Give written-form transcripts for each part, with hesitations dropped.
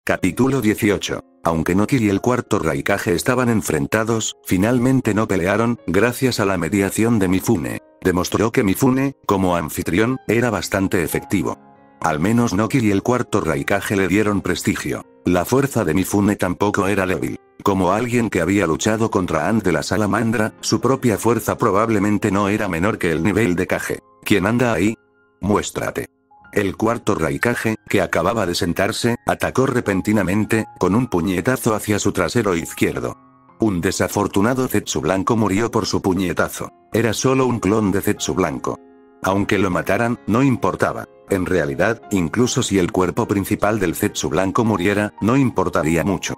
Capítulo 18. Aunque Noki y el cuarto Raikage estaban enfrentados, finalmente no pelearon, gracias a la mediación de Mifune. Demostró que Mifune, como anfitrión, era bastante efectivo. Al menos Noki y el cuarto Raikage le dieron prestigio. La fuerza de Mifune tampoco era débil. Como alguien que había luchado contra Ant de la Salamandra, su propia fuerza probablemente no era menor que el nivel de Kage. ¿Quién anda ahí? Muéstrate. El cuarto Raikage, que acababa de sentarse, atacó repentinamente, con un puñetazo hacia su trasero izquierdo. Un desafortunado Zetsu blanco murió por su puñetazo. Era solo un clon de Zetsu blanco. Aunque lo mataran, no importaba. En realidad, incluso si el cuerpo principal del Zetsu blanco muriera, no importaría mucho.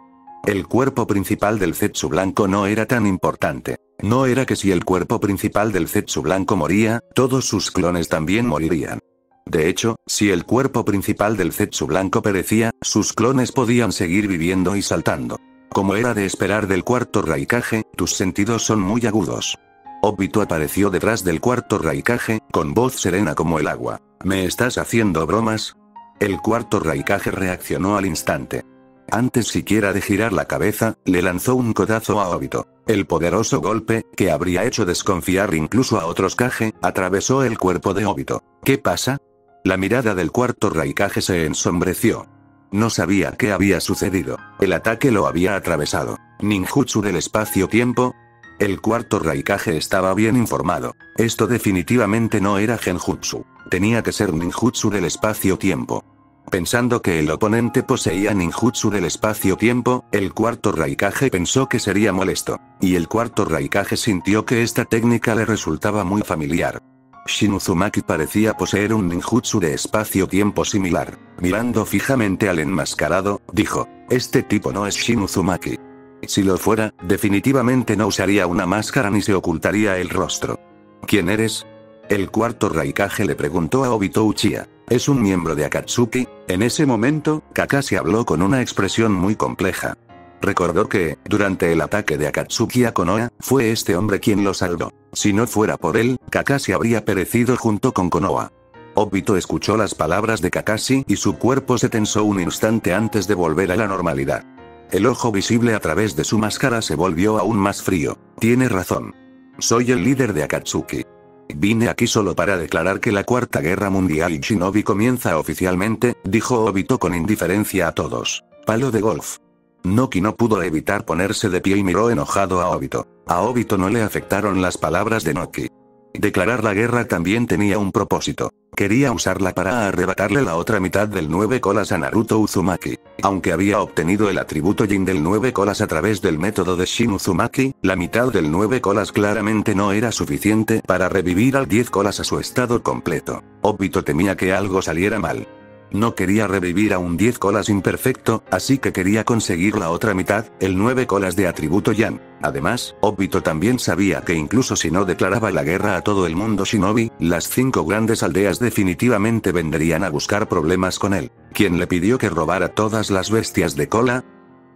El cuerpo principal del Zetsu blanco no era tan importante. No era que si el cuerpo principal del Zetsu blanco moría, todos sus clones también morirían. De hecho, si el cuerpo principal del Zetsu blanco perecía, sus clones podían seguir viviendo y saltando. Como era de esperar del cuarto Raikage, tus sentidos son muy agudos. Obito apareció detrás del cuarto Raikage, con voz serena como el agua. ¿Me estás haciendo bromas? El cuarto Raikage reaccionó al instante. Antes siquiera de girar la cabeza, le lanzó un codazo a Obito. El poderoso golpe, que habría hecho desconfiar incluso a otros Kage, atravesó el cuerpo de Obito. ¿Qué pasa? La mirada del cuarto Raikage se ensombreció. No sabía qué había sucedido. El ataque lo había atravesado. ¿Ninjutsu del espacio-tiempo? El cuarto Raikage estaba bien informado. Esto definitivamente no era Genjutsu. Tenía que ser ninjutsu del espacio-tiempo. Pensando que el oponente poseía ninjutsu del espacio-tiempo, el cuarto Raikage pensó que sería molesto. Y el cuarto Raikage sintió que esta técnica le resultaba muy familiar. Shin Uzumaki parecía poseer un ninjutsu de espacio-tiempo similar. Mirando fijamente al enmascarado, dijo: este tipo no es Shin Uzumaki. Si lo fuera, definitivamente no usaría una máscara ni se ocultaría el rostro. ¿Quién eres? El cuarto Raikage le preguntó a Obito Uchiha. ¿Es un miembro de Akatsuki? En ese momento, Kakashi habló con una expresión muy compleja. Recordó que, durante el ataque de Akatsuki a Konoha, fue este hombre quien lo salvó. Si no fuera por él, Kakashi habría perecido junto con Konoha. Obito escuchó las palabras de Kakashi y su cuerpo se tensó un instante antes de volver a la normalidad. El ojo visible a través de su máscara se volvió aún más frío. Tiene razón. Soy el líder de Akatsuki. Vine aquí solo para declarar que la Cuarta Guerra Mundial Shinobi comienza oficialmente, dijo Obito con indiferencia a todos. Palo de golf. Noki no pudo evitar ponerse de pie y miró enojado a Obito. A Obito no le afectaron las palabras de Noki. Declarar la guerra también tenía un propósito. Quería usarla para arrebatarle la otra mitad del 9 colas a Naruto Uzumaki. Aunque había obtenido el atributo Jin del 9 colas a través del método de Shin Uzumaki, la mitad del 9 colas claramente no era suficiente para revivir al 10 colas a su estado completo. Obito temía que algo saliera mal. No quería revivir a un 10 colas imperfecto, así que quería conseguir la otra mitad, el 9 colas de atributo Yan. Además, Obito también sabía que incluso si no declaraba la guerra a todo el mundo Shinobi, las 5 grandes aldeas definitivamente vendrían a buscar problemas con él. ¿Quién le pidió que robara todas las bestias de cola?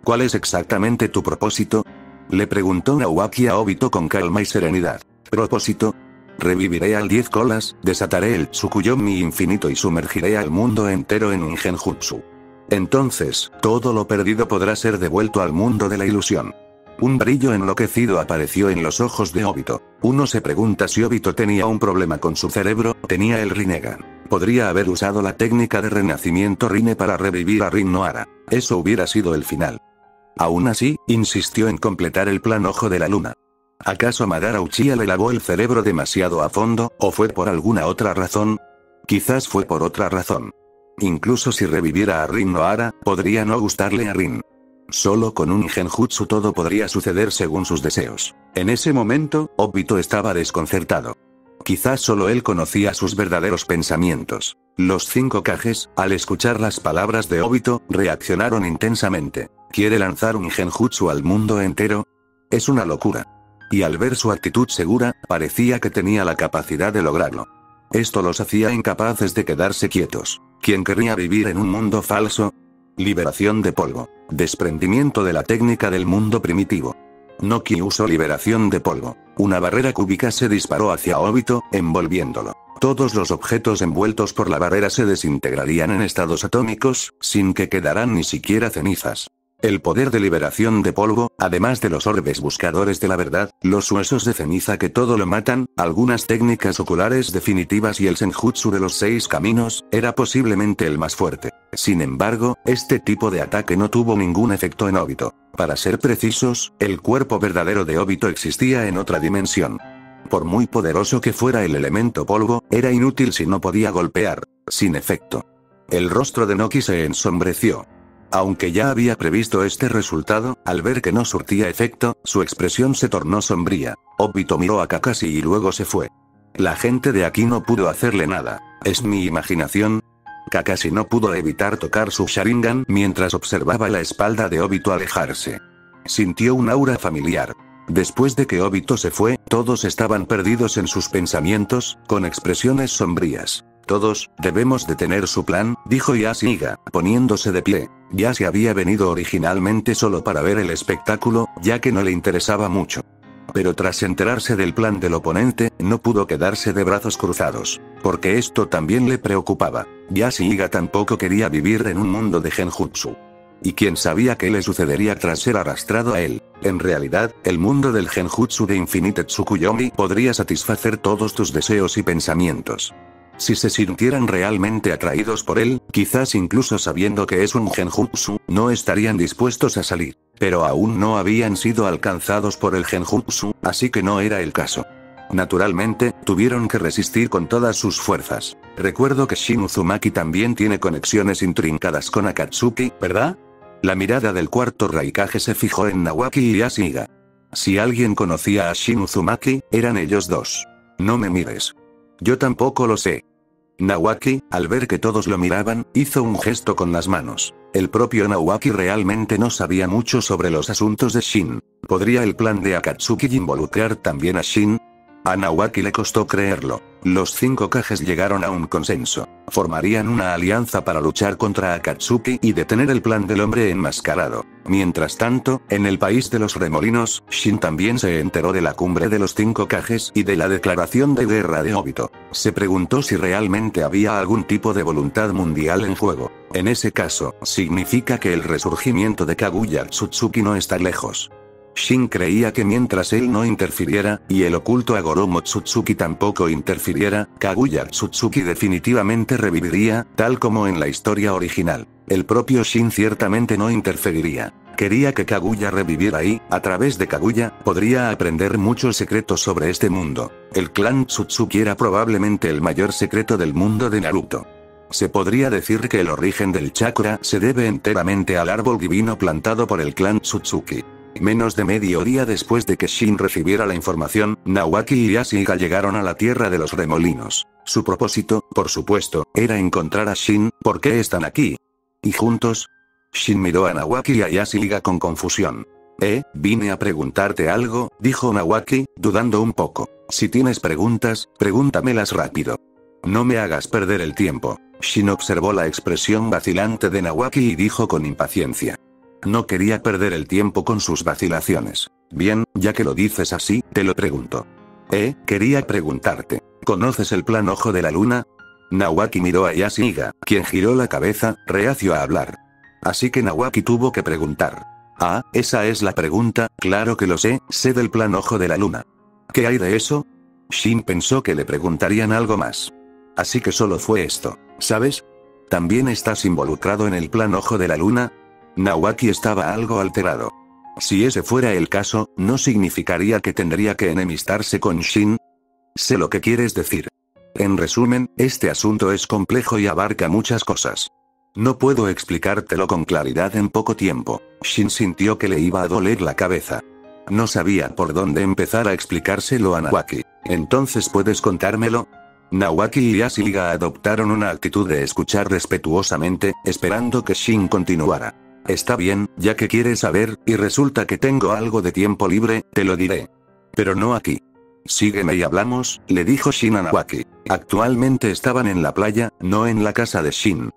¿Cuál es exactamente tu propósito? Le preguntó Naoaki a Obito con calma y serenidad. ¿Propósito? Reviviré al 10 colas, desataré el Tsukuyomi infinito y sumergiré al mundo entero en un genjutsu. Entonces, todo lo perdido podrá ser devuelto al mundo de la ilusión. Un brillo enloquecido apareció en los ojos de Obito. Uno se pregunta si Obito tenía un problema con su cerebro, tenía el Rinnegan. Podría haber usado la técnica de renacimiento Rinne para revivir a Rin Nohara. Eso hubiera sido el final. Aún así, insistió en completar el plan Ojo de la Luna. ¿Acaso Madara Uchiha le lavó el cerebro demasiado a fondo, o fue por alguna otra razón? Quizás fue por otra razón. Incluso si reviviera a Rin Nohara, podría no gustarle a Rin. Solo con un genjutsu todo podría suceder según sus deseos. En ese momento, Obito estaba desconcertado. Quizás solo él conocía sus verdaderos pensamientos. Los 5 Kages, al escuchar las palabras de Obito, reaccionaron intensamente. ¿Quiere lanzar un genjutsu al mundo entero? Es una locura. Y al ver su actitud segura, parecía que tenía la capacidad de lograrlo. Esto los hacía incapaces de quedarse quietos. ¿Quién querría vivir en un mundo falso? Liberación de polvo. Desprendimiento de la técnica del mundo primitivo. Noki usó liberación de polvo. Una barrera cúbica se disparó hacia Obito, envolviéndolo. Todos los objetos envueltos por la barrera se desintegrarían en estados atómicos, sin que quedaran ni siquiera cenizas. El poder de liberación de polvo, además de los orbes buscadores de la verdad, los huesos de ceniza que todo lo matan, algunas técnicas oculares definitivas y el senjutsu de los 6 caminos, era posiblemente el más fuerte. Sin embargo, este tipo de ataque no tuvo ningún efecto en Obito. Para ser precisos, el cuerpo verdadero de Obito existía en otra dimensión. Por muy poderoso que fuera el elemento polvo, era inútil si no podía golpear. Sin efecto. El rostro de Noki se ensombreció. Aunque ya había previsto este resultado, al ver que no surtía efecto, su expresión se tornó sombría. Obito miró a Kakashi y luego se fue. La gente de aquí no pudo hacerle nada. ¿Es mi imaginación? Kakashi no pudo evitar tocar su Sharingan mientras observaba la espalda de Obito alejarse. Sintió un aura familiar. Después de que Obito se fue, todos estaban perdidos en sus pensamientos, con expresiones sombrías. Todos, debemos detener su plan, dijo Yashiga, poniéndose de pie. Yashi había venido originalmente solo para ver el espectáculo, ya que no le interesaba mucho. Pero tras enterarse del plan del oponente, no pudo quedarse de brazos cruzados, porque esto también le preocupaba. Yashiga tampoco quería vivir en un mundo de genjutsu. Y quién sabía qué le sucedería tras ser arrastrado a él. En realidad, el mundo del genjutsu de Infinite Tsukuyomi podría satisfacer todos tus deseos y pensamientos. Si se sintieran realmente atraídos por él, quizás incluso sabiendo que es un genjutsu, no estarían dispuestos a salir. Pero aún no habían sido alcanzados por el genjutsu, así que no era el caso. Naturalmente, tuvieron que resistir con todas sus fuerzas. Recuerdo que Shin Uzumaki también tiene conexiones intrincadas con Akatsuki, ¿verdad? La mirada del cuarto Raikage se fijó en Nawaki y Yashiga. Si alguien conocía a Shin Uzumaki, eran ellos dos. No me mires. Yo tampoco lo sé. Nawaki, al ver que todos lo miraban, hizo un gesto con las manos. El propio Nawaki realmente no sabía mucho sobre los asuntos de Shin. ¿Podría el plan de Akatsuki involucrar también a Shin? A Nawaki le costó creerlo. Los 5 Kages llegaron a un consenso. Formarían una alianza para luchar contra Akatsuki y detener el plan del hombre enmascarado. Mientras tanto, en el país de los remolinos, Shin también se enteró de la cumbre de los 5 Kages y de la declaración de guerra de Obito. Se preguntó si realmente había algún tipo de voluntad mundial en juego. En ese caso, significa que el resurgimiento de Kaguya Otsutsuki no está lejos. Shin creía que mientras él no interfiriera, y el oculto Agoromo Otsutsuki tampoco interfiriera, Kaguya Otsutsuki definitivamente reviviría, tal como en la historia original. El propio Shin ciertamente no interferiría. Quería que Kaguya reviviera y, a través de Kaguya, podría aprender muchos secretos sobre este mundo. El clan Tsutsuki era probablemente el mayor secreto del mundo de Naruto. Se podría decir que el origen del chakra se debe enteramente al árbol divino plantado por el clan Tsutsuki. Menos de medio día después de que Shin recibiera la información, Nawaki y Yashiga llegaron a la tierra de los remolinos. Su propósito, por supuesto, era encontrar a Shin. ¿Por qué están aquí? ¿Y juntos? Shin miró a Nawaki y a Yashiga con confusión. Vine a preguntarte algo, dijo Nawaki, dudando un poco. Si tienes preguntas, pregúntamelas rápido. No me hagas perder el tiempo. Shin observó la expresión vacilante de Nawaki y dijo con impaciencia. No quería perder el tiempo con sus vacilaciones. Bien, ya que lo dices así, te lo pregunto. Quería preguntarte. ¿Conoces el plan Ojo de la Luna? Nawaki miró a Yashiga, quien giró la cabeza, reacio a hablar. Así que Nawaki tuvo que preguntar. Ah, esa es la pregunta, claro que lo sé del plan Ojo de la Luna. ¿Qué hay de eso? Shin pensó que le preguntarían algo más. Así que solo fue esto, ¿sabes? ¿También estás involucrado en el plan Ojo de la Luna? Nawaki estaba algo alterado. Si ese fuera el caso, ¿no significaría que tendría que enemistarse con Shin? Sé lo que quieres decir. En resumen, este asunto es complejo y abarca muchas cosas. No puedo explicártelo con claridad en poco tiempo. Shin sintió que le iba a doler la cabeza. No sabía por dónde empezar a explicárselo a Nawaki. ¿Entonces puedes contármelo? Nawaki y Yashiga adoptaron una actitud de escuchar respetuosamente, esperando que Shin continuara. Está bien, ya que quieres saber, y resulta que tengo algo de tiempo libre, te lo diré. Pero no aquí. Sígueme y hablamos, le dijo Shin a Nawaki. Actualmente estaban en la playa, no en la casa de Shin.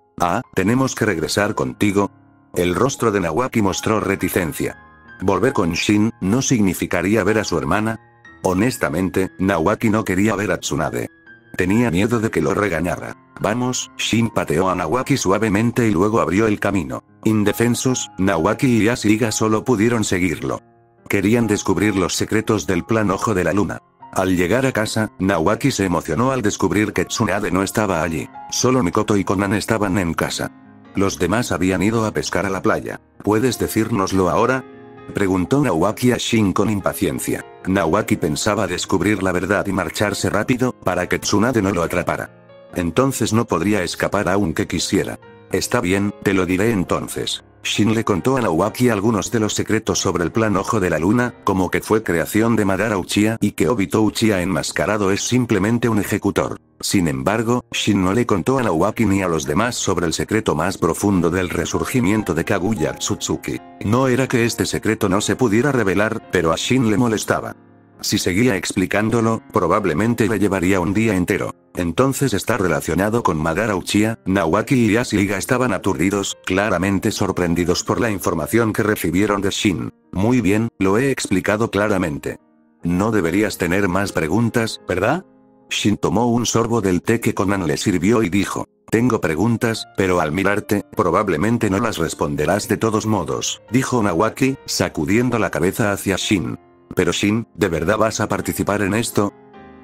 ¿Tenemos que regresar contigo? El rostro de Nawaki mostró reticencia. ¿Volver con Shin no significaría ver a su hermana? Honestamente, Nawaki no quería ver a Tsunade. Tenía miedo de que lo regañara. Vamos, Shin pateó a Nawaki suavemente y luego abrió el camino. Indefensos, Nawaki y Yashiga solo pudieron seguirlo. Querían descubrir los secretos del plan Ojo de la Luna. Al llegar a casa, Nawaki se emocionó al descubrir que Tsunade no estaba allí. Solo Mikoto y Konan estaban en casa. Los demás habían ido a pescar a la playa. ¿Puedes decírnoslo ahora?, preguntó Nawaki a Shin con impaciencia. Nawaki pensaba descubrir la verdad y marcharse rápido, para que Tsunade no lo atrapara. Entonces no podría escapar aunque quisiera. Está bien, te lo diré entonces. Shin le contó a Nawaki algunos de los secretos sobre el plan Ojo de la Luna, como que fue creación de Madara Uchiha y que Obito Uchiha enmascarado es simplemente un ejecutor. Sin embargo, Shin no le contó a Nawaki ni a los demás sobre el secreto más profundo del resurgimiento de Kaguya Otsutsuki. No era que este secreto no se pudiera revelar, pero a Shin le molestaba. Si seguía explicándolo, probablemente le llevaría un día entero. Entonces está relacionado con Madara Uchiha. Nawaki y Yashiga estaban aturdidos, claramente sorprendidos por la información que recibieron de Shin. Muy bien, lo he explicado claramente. No deberías tener más preguntas, ¿verdad? Shin tomó un sorbo del té que Konan le sirvió y dijo: tengo preguntas, pero al mirarte, probablemente no las responderás de todos modos, dijo Nawaki, sacudiendo la cabeza hacia Shin. Pero Shin, ¿de verdad vas a participar en esto?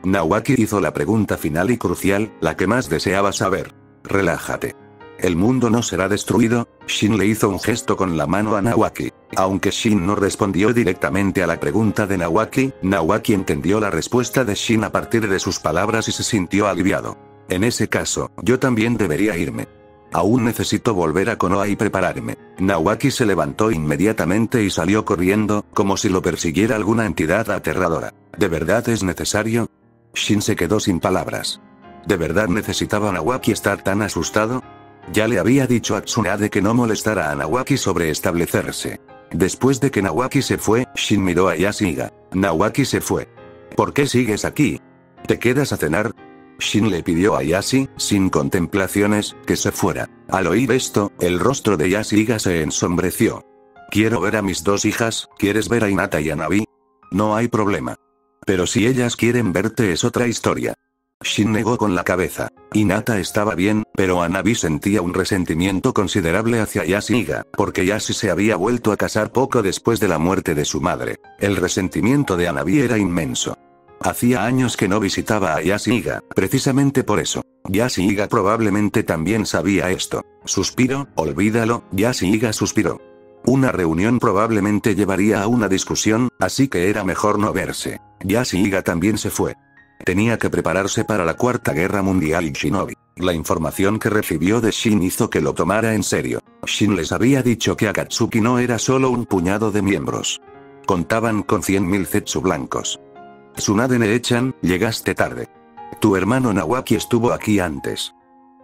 Nawaki hizo la pregunta final y crucial, la que más deseaba saber. Relájate. ¿El mundo no será destruido? Shin le hizo un gesto con la mano a Nawaki. Aunque Shin no respondió directamente a la pregunta de Nawaki, Nawaki entendió la respuesta de Shin a partir de sus palabras y se sintió aliviado. En ese caso, yo también debería irme. Aún necesito volver a Konoha y prepararme. Nawaki se levantó inmediatamente y salió corriendo, como si lo persiguiera alguna entidad aterradora. ¿De verdad es necesario? Shin se quedó sin palabras. ¿De verdad necesitaba Nawaki estar tan asustado? Ya le había dicho a Tsunade que no molestara a Nawaki sobre establecerse. Después de que Nawaki se fue, Shin miró a Yashiga. Nawaki se fue. ¿Por qué sigues aquí? ¿Te quedas a cenar? Shin le pidió a Yashi, sin contemplaciones, que se fuera. Al oír esto, el rostro de Yashiga se ensombreció. Quiero ver a mis dos hijas, ¿quieres ver a Hinata y a Nabi? No hay problema. Pero si ellas quieren verte es otra historia. Shin negó con la cabeza. Hinata estaba bien, pero Hanabi sentía un resentimiento considerable hacia Yashiga, porque Yashi se había vuelto a casar poco después de la muerte de su madre. El resentimiento de Hanabi era inmenso. Hacía años que no visitaba a Yashiga, precisamente por eso. Yashiga probablemente también sabía esto. Suspiro, olvídalo, Yashiga suspiró. Una reunión probablemente llevaría a una discusión, así que era mejor no verse. Yashiga también se fue. Tenía que prepararse para la Cuarta Guerra Mundial y Shinobi. La información que recibió de Shin hizo que lo tomara en serio. Shin les había dicho que Akatsuki no era solo un puñado de miembros. Contaban con 100.000 Zetsu blancos. Tsunade Ne-chan, llegaste tarde. Tu hermano Nawaki estuvo aquí antes.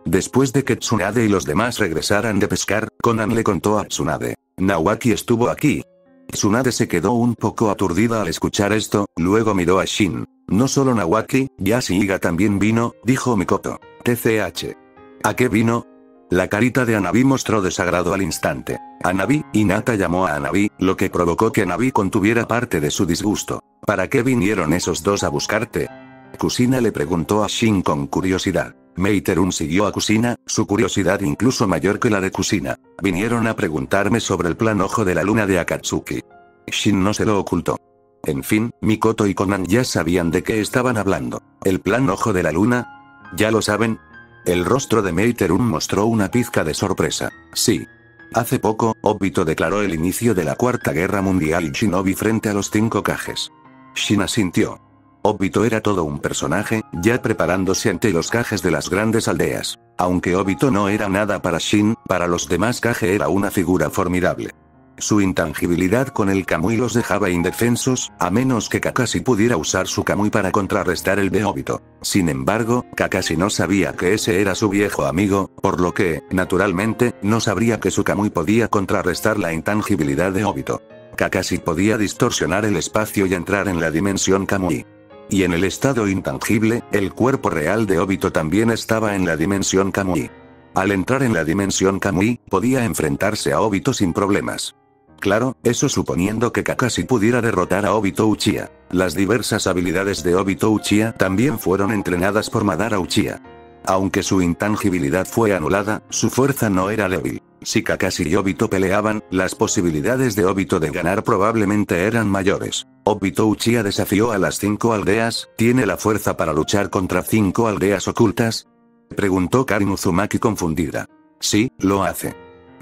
Después de que Tsunade y los demás regresaran de pescar, Konan le contó a Tsunade. Nawaki estuvo aquí. Tsunade se quedó un poco aturdida al escuchar esto, luego miró a Shin. No solo Nawaki, Yashiga también vino, dijo Mikoto. TCH. ¿A qué vino? La carita de Hanabi mostró desagrado al instante. Hanabi, Hinata llamó a Hanabi, lo que provocó que Hanabi contuviera parte de su disgusto. ¿Para qué vinieron esos dos a buscarte? Kusina le preguntó a Shin con curiosidad. Meiterun siguió a Kusina, su curiosidad incluso mayor que la de Kusina. Vinieron a preguntarme sobre el plan Ojo de la Luna de Akatsuki. Shin no se lo ocultó. En fin, Mikoto y Konan ya sabían de qué estaban hablando. ¿El plan Ojo de la Luna? ¿Ya lo saben? El rostro de Meiterun mostró una pizca de sorpresa. Sí. Hace poco, Obito declaró el inicio de la Cuarta Guerra Mundial y Shinobi frente a los 5 Kages. Shin asintió. Obito era todo un personaje, ya preparándose ante los Kages de las grandes aldeas. Aunque Obito no era nada para Shin, para los demás Kage era una figura formidable. Su intangibilidad con el Kamui los dejaba indefensos, a menos que Kakashi pudiera usar su Kamui para contrarrestar el de Obito. Sin embargo, Kakashi no sabía que ese era su viejo amigo, por lo que, naturalmente, no sabría que su Kamui podía contrarrestar la intangibilidad de Obito. Kakashi podía distorsionar el espacio y entrar en la dimensión Kamui. Y en el estado intangible, el cuerpo real de Obito también estaba en la dimensión Kamui. Al entrar en la dimensión Kamui, podía enfrentarse a Obito sin problemas. Claro, eso suponiendo que Kakashi pudiera derrotar a Obito Uchiha. Las diversas habilidades de Obito Uchiha también fueron entrenadas por Madara Uchiha. Aunque su intangibilidad fue anulada, su fuerza no era débil. Si Kakashi y Obito peleaban, las posibilidades de Obito de ganar probablemente eran mayores. Obito Uchiha desafió a las 5 aldeas. ¿Tiene la fuerza para luchar contra 5 aldeas ocultas?, preguntó Karin Uzumaki confundida. Sí, lo hace.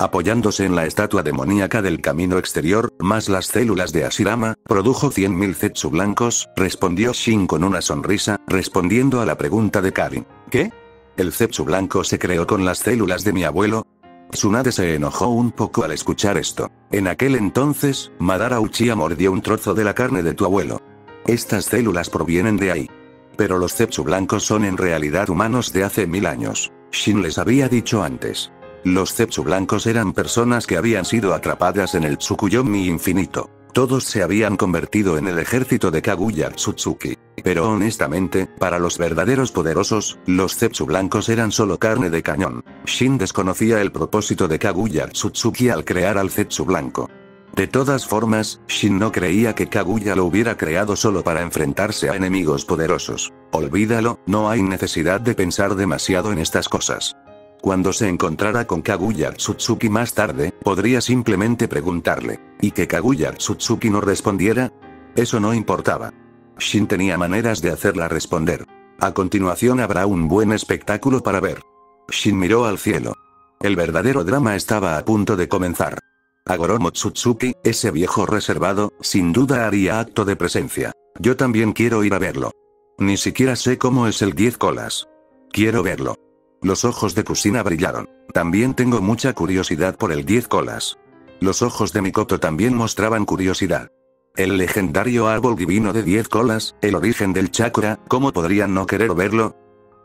Apoyándose en la estatua demoníaca del camino exterior, más las células de Hashirama, produjo 100.000 Zetsu blancos, respondió Shin con una sonrisa, respondiendo a la pregunta de Karin. ¿Qué? ¿El Zetsu blanco se creó con las células de mi abuelo? Tsunade se enojó un poco al escuchar esto. En aquel entonces, Madara Uchiha mordió un trozo de la carne de tu abuelo. Estas células provienen de ahí. Pero los Zetsu blancos son en realidad humanos de hace 1000 años. Shin les había dicho antes. Los Zetsu blancos eran personas que habían sido atrapadas en el Tsukuyomi infinito. Todos se habían convertido en el ejército de Kaguya Otsutsuki. Pero honestamente, para los verdaderos poderosos, los Zetsu blancos eran solo carne de cañón. Shin desconocía el propósito de Kaguya Otsutsuki al crear al Zetsu blanco. De todas formas, Shin no creía que Kaguya lo hubiera creado solo para enfrentarse a enemigos poderosos. Olvídalo, no hay necesidad de pensar demasiado en estas cosas. Cuando se encontrara con Kaguya Otsutsuki más tarde, podría simplemente preguntarle. ¿Y que Kaguya Otsutsuki no respondiera? Eso no importaba. Shin tenía maneras de hacerla responder. A continuación habrá un buen espectáculo para ver. Shin miró al cielo. El verdadero drama estaba a punto de comenzar. Agoromo Otsutsuki, ese viejo reservado, sin duda haría acto de presencia. Yo también quiero ir a verlo. Ni siquiera sé cómo es el 10 colas. Quiero verlo. Los ojos de Kusina brillaron. También tengo mucha curiosidad por el 10 colas. Los ojos de Mikoto también mostraban curiosidad. El legendario árbol divino de 10 colas, el origen del chakra, ¿cómo podrían no querer verlo?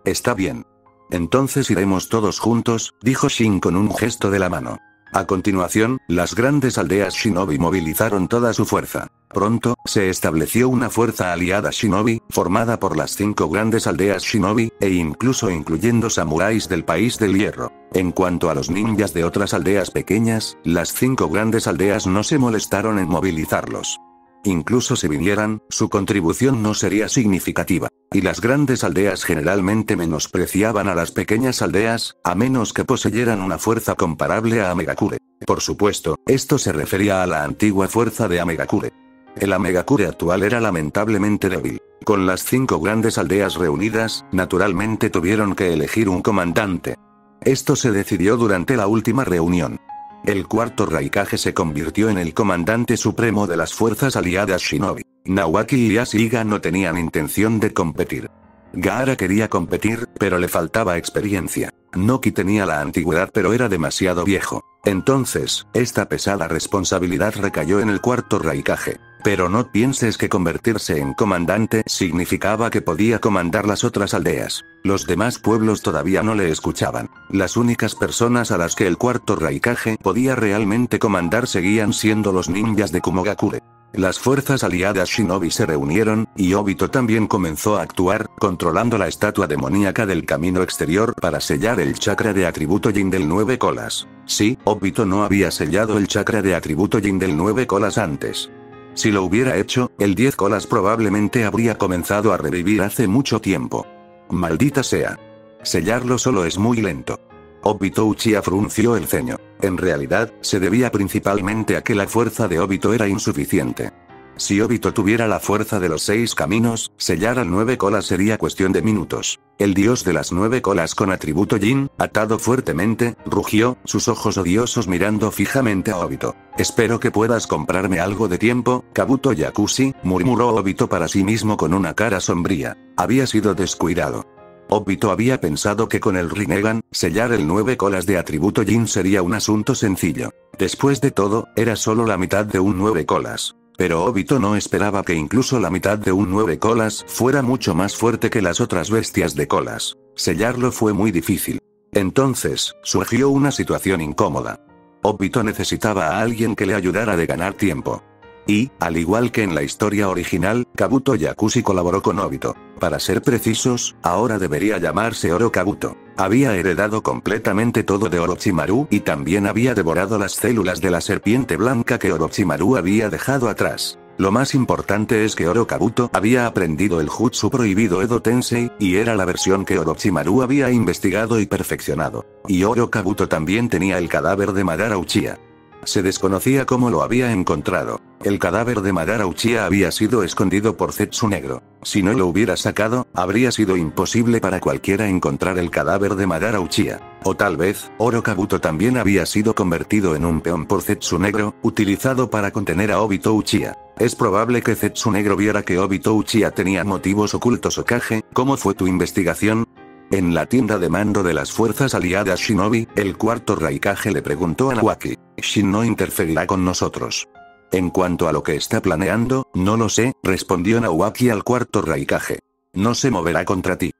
Está bien. Entonces iremos todos juntos, dijo Shin con un gesto de la mano. A continuación, las grandes aldeas Shinobi movilizaron toda su fuerza. Pronto, se estableció una fuerza aliada Shinobi, formada por las 5 grandes aldeas Shinobi, e incluso incluyendo samuráis del país del hierro. En cuanto a los ninjas de otras aldeas pequeñas, las 5 grandes aldeas no se molestaron en movilizarlos. Incluso si vinieran, su contribución no sería significativa. Y las grandes aldeas generalmente menospreciaban a las pequeñas aldeas, a menos que poseyeran una fuerza comparable a Amegakure. Por supuesto, esto se refería a la antigua fuerza de Amegakure. El Amegakure actual era lamentablemente débil. Con las 5 grandes aldeas reunidas, naturalmente tuvieron que elegir un comandante. Esto se decidió durante la última reunión. El cuarto Raikage se convirtió en el comandante supremo de las fuerzas aliadas Shinobi. Nawaki y Ashiga no tenían intención de competir. Gaara quería competir, pero le faltaba experiencia. Noki tenía la antigüedad pero era demasiado viejo. Entonces, esta pesada responsabilidad recayó en el cuarto Raikage. Pero no pienses que convertirse en comandante significaba que podía comandar las otras aldeas. Los demás pueblos todavía no le escuchaban. Las únicas personas a las que el cuarto Raikage podía realmente comandar seguían siendo los ninjas de Kumogakure. Las fuerzas aliadas Shinobi se reunieron, y Obito también comenzó a actuar, controlando la estatua demoníaca del camino exterior para sellar el chakra de atributo Yin del 9 colas. Sí, Obito no había sellado el chakra de atributo Yin del 9 colas antes. Si lo hubiera hecho, el 10 colas probablemente habría comenzado a revivir hace mucho tiempo. Maldita sea. Sellarlo solo es muy lento. Obito Uchiha frunció el ceño. En realidad, se debía principalmente a que la fuerza de Obito era insuficiente. Si Obito tuviera la fuerza de los 6 caminos, sellar al 9 colas sería cuestión de minutos. El dios de las 9 colas con atributo Yin, atado fuertemente, rugió, sus ojos odiosos mirando fijamente a Obito. Espero que puedas comprarme algo de tiempo, Kabuto Yakushi, murmuró Obito para sí mismo con una cara sombría. Había sido descuidado. Obito había pensado que con el Rinnegan, sellar el 9 colas de atributo Yin sería un asunto sencillo. Después de todo, era solo la mitad de un 9 colas. Pero Obito no esperaba que incluso la mitad de un 9 colas fuera mucho más fuerte que las otras bestias de colas. Sellarlo fue muy difícil. Entonces, surgió una situación incómoda. Obito necesitaba a alguien que le ayudara a ganar tiempo. Y, al igual que en la historia original, Kabuto Yakushi colaboró con Obito. Para ser precisos, ahora debería llamarse Oro Kabuto. Había heredado completamente todo de Orochimaru y también había devorado las células de la serpiente blanca que Orochimaru había dejado atrás. Lo más importante es que Oro Kabuto había aprendido el jutsu prohibido Edo Tensei, y era la versión que Orochimaru había investigado y perfeccionado. Y Oro Kabuto también tenía el cadáver de Madara Uchiha. Se desconocía cómo lo había encontrado. El cadáver de Madara Uchiha había sido escondido por Zetsu Negro. Si no lo hubiera sacado, habría sido imposible para cualquiera encontrar el cadáver de Madara Uchiha. O tal vez, Oro Kabuto también había sido convertido en un peón por Zetsu Negro, utilizado para contener a Obito Uchiha. Es probable que Zetsu Negro viera que Obito Uchiha tenía motivos ocultos. Hokage, ¿cómo fue tu investigación? En la tienda de mando de las fuerzas aliadas Shinobi, el cuarto Raikage le preguntó a Nawaki. Shin no interferirá con nosotros. En cuanto a lo que está planeando, no lo sé, respondió Nawaki al cuarto Raikage. No se moverá contra ti.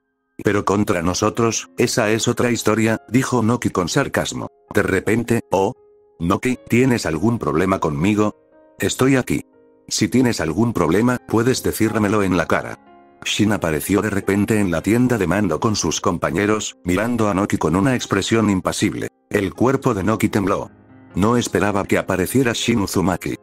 Pero contra nosotros, esa es otra historia, dijo Noki con sarcasmo. De repente, oh. Noki, ¿tienes algún problema conmigo? Estoy aquí. Si tienes algún problema, puedes decírmelo en la cara. Shin apareció de repente en la tienda de mando con sus compañeros, mirando a Noki con una expresión impasible. El cuerpo de Noki tembló. No esperaba que apareciera Shin Uzumaki.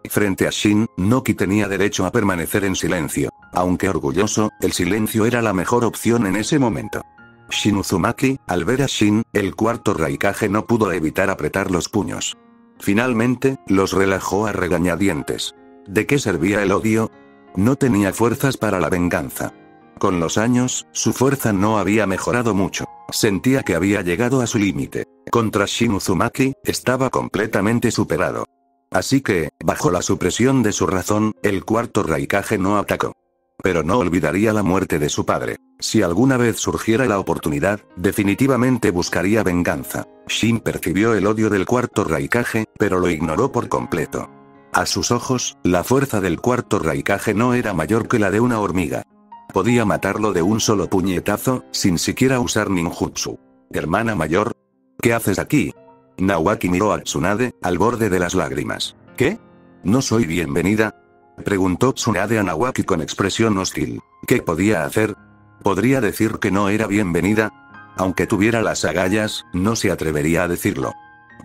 Frente a Shin, Noki tenía derecho a permanecer en silencio. Aunque orgulloso, el silencio era la mejor opción en ese momento. Shin Uzumaki, al ver a Shin, el cuarto Raikage no pudo evitar apretar los puños. Finalmente, los relajó a regañadientes. ¿De qué servía el odio? No tenía fuerzas para la venganza. Con los años, su fuerza no había mejorado mucho. Sentía que había llegado a su límite. Contra Shin Uzumaki, estaba completamente superado. Así que, bajo la supresión de su razón, el cuarto Raikage no atacó. Pero no olvidaría la muerte de su padre. Si alguna vez surgiera la oportunidad, definitivamente buscaría venganza. Shin percibió el odio del cuarto Raikage, pero lo ignoró por completo. A sus ojos, la fuerza del cuarto Raikage no era mayor que la de una hormiga. Podía matarlo de un solo puñetazo, sin siquiera usar ninjutsu. Hermana mayor, ¿qué haces aquí? Nawaki miró a Tsunade, al borde de las lágrimas. ¿Qué? ¿No soy bienvenida? Preguntó Tsunade a Nawaki con expresión hostil. ¿Qué podía hacer? ¿Podría decir que no era bienvenida? Aunque tuviera las agallas, no se atrevería a decirlo.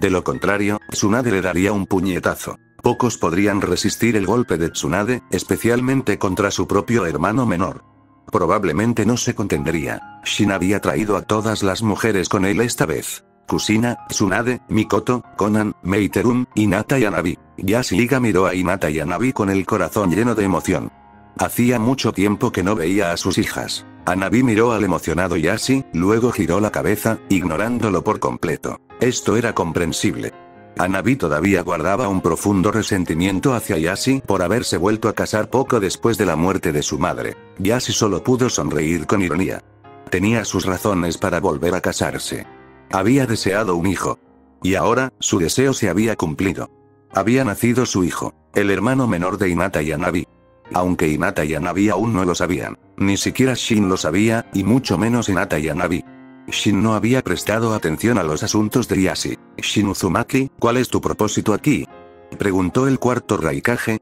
De lo contrario, Tsunade le daría un puñetazo. Pocos podrían resistir el golpe de Tsunade, especialmente contra su propio hermano menor. Probablemente no se contendría. Shin había traído a todas las mujeres con él esta vez. Kusina, Tsunade, Mikoto, Konan, Meiterum, Hinata y Hanabi. Yashiga miró a Hinata y Hanabi con el corazón lleno de emoción. Hacía mucho tiempo que no veía a sus hijas. Hanabi miró al emocionado Yashi, luego giró la cabeza, ignorándolo por completo. Esto era comprensible. Hanabi todavía guardaba un profundo resentimiento hacia Yashi por haberse vuelto a casar poco después de la muerte de su madre. Yashi solo pudo sonreír con ironía. Tenía sus razones para volver a casarse. Había deseado un hijo. Y ahora, su deseo se había cumplido. Había nacido su hijo, el hermano menor de Hinata y Hanabi. Aunque Hinata y Hanabi aún no lo sabían. Ni siquiera Shin lo sabía, y mucho menos Hinata y Hanabi. Shin no había prestado atención a los asuntos de Yashi. Shin Uzumaki, ¿cuál es tu propósito aquí? Preguntó el cuarto Raikage.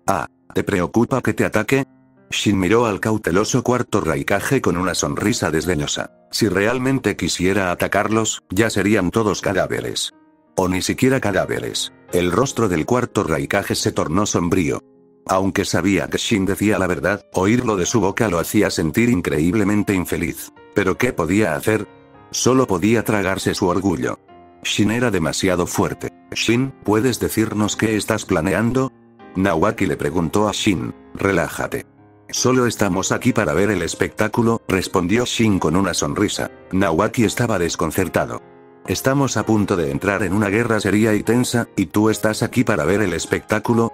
¿Te preocupa que te ataque? Shin miró al cauteloso cuarto Raikage con una sonrisa desdeñosa. Si realmente quisiera atacarlos, ya serían todos cadáveres. O ni siquiera cadáveres. El rostro del cuarto Raikage se tornó sombrío. Aunque sabía que Shin decía la verdad, oírlo de su boca lo hacía sentir increíblemente infeliz. ¿Pero qué podía hacer? Solo podía tragarse su orgullo. Shin era demasiado fuerte. Shin, ¿puedes decirnos qué estás planeando? Nawaki le preguntó a Shin. Relájate. Solo estamos aquí para ver el espectáculo, respondió Shin con una sonrisa. Nawaki estaba desconcertado. Estamos a punto de entrar en una guerra seria y tensa, ¿y tú estás aquí para ver el espectáculo?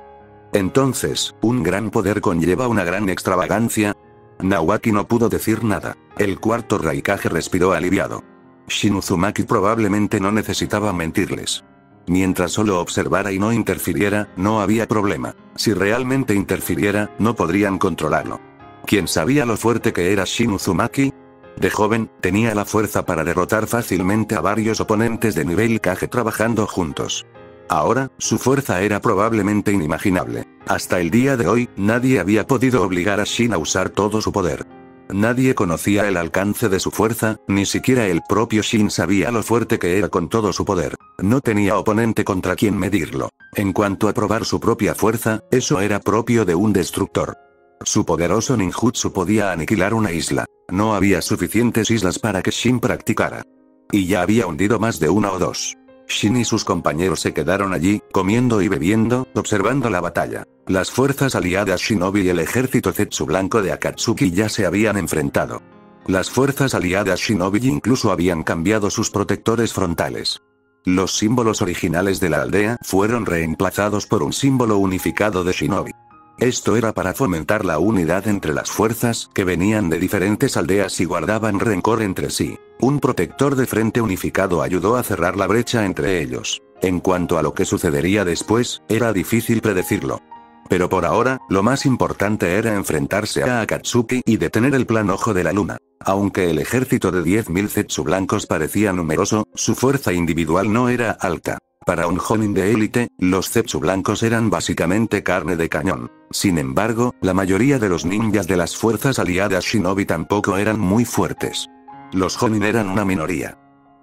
Entonces, ¿un gran poder conlleva una gran extravagancia? Nawaki no pudo decir nada. El cuarto Raikage respiró aliviado. Shin Uzumaki probablemente no necesitaba mentirles. Mientras solo observara y no interfiriera, no había problema. Si realmente interfiriera, no podrían controlarlo. ¿Quién sabía lo fuerte que era Shin Uzumaki? De joven, tenía la fuerza para derrotar fácilmente a varios oponentes de nivel Kage trabajando juntos. Ahora, su fuerza era probablemente inimaginable. Hasta el día de hoy, nadie había podido obligar a Shin a usar todo su poder. Nadie conocía el alcance de su fuerza, ni siquiera el propio Shin sabía lo fuerte que era con todo su poder. No tenía oponente contra quien medirlo. En cuanto a probar su propia fuerza, eso era propio de un destructor. Su poderoso ninjutsu podía aniquilar una isla. No había suficientes islas para que Shin practicara. Y ya había hundido más de una o dos. Shin y sus compañeros se quedaron allí, comiendo y bebiendo, observando la batalla. Las fuerzas aliadas Shinobi y el ejército Zetsu blanco de Akatsuki ya se habían enfrentado. Las fuerzas aliadas Shinobi incluso habían cambiado sus protectores frontales. Los símbolos originales de la aldea fueron reemplazados por un símbolo unificado de Shinobi. Esto era para fomentar la unidad entre las fuerzas que venían de diferentes aldeas y guardaban rencor entre sí. Un protector de frente unificado ayudó a cerrar la brecha entre ellos. En cuanto a lo que sucedería después, era difícil predecirlo. Pero por ahora, lo más importante era enfrentarse a Akatsuki y detener el plan Ojo de la Luna. Aunque el ejército de 10.000 Zetsu blancos parecía numeroso, su fuerza individual no era alta. Para un Jonin de élite, los Zetsu blancos eran básicamente carne de cañón. Sin embargo, la mayoría de los ninjas de las fuerzas aliadas Shinobi tampoco eran muy fuertes. Los Jonin eran una minoría.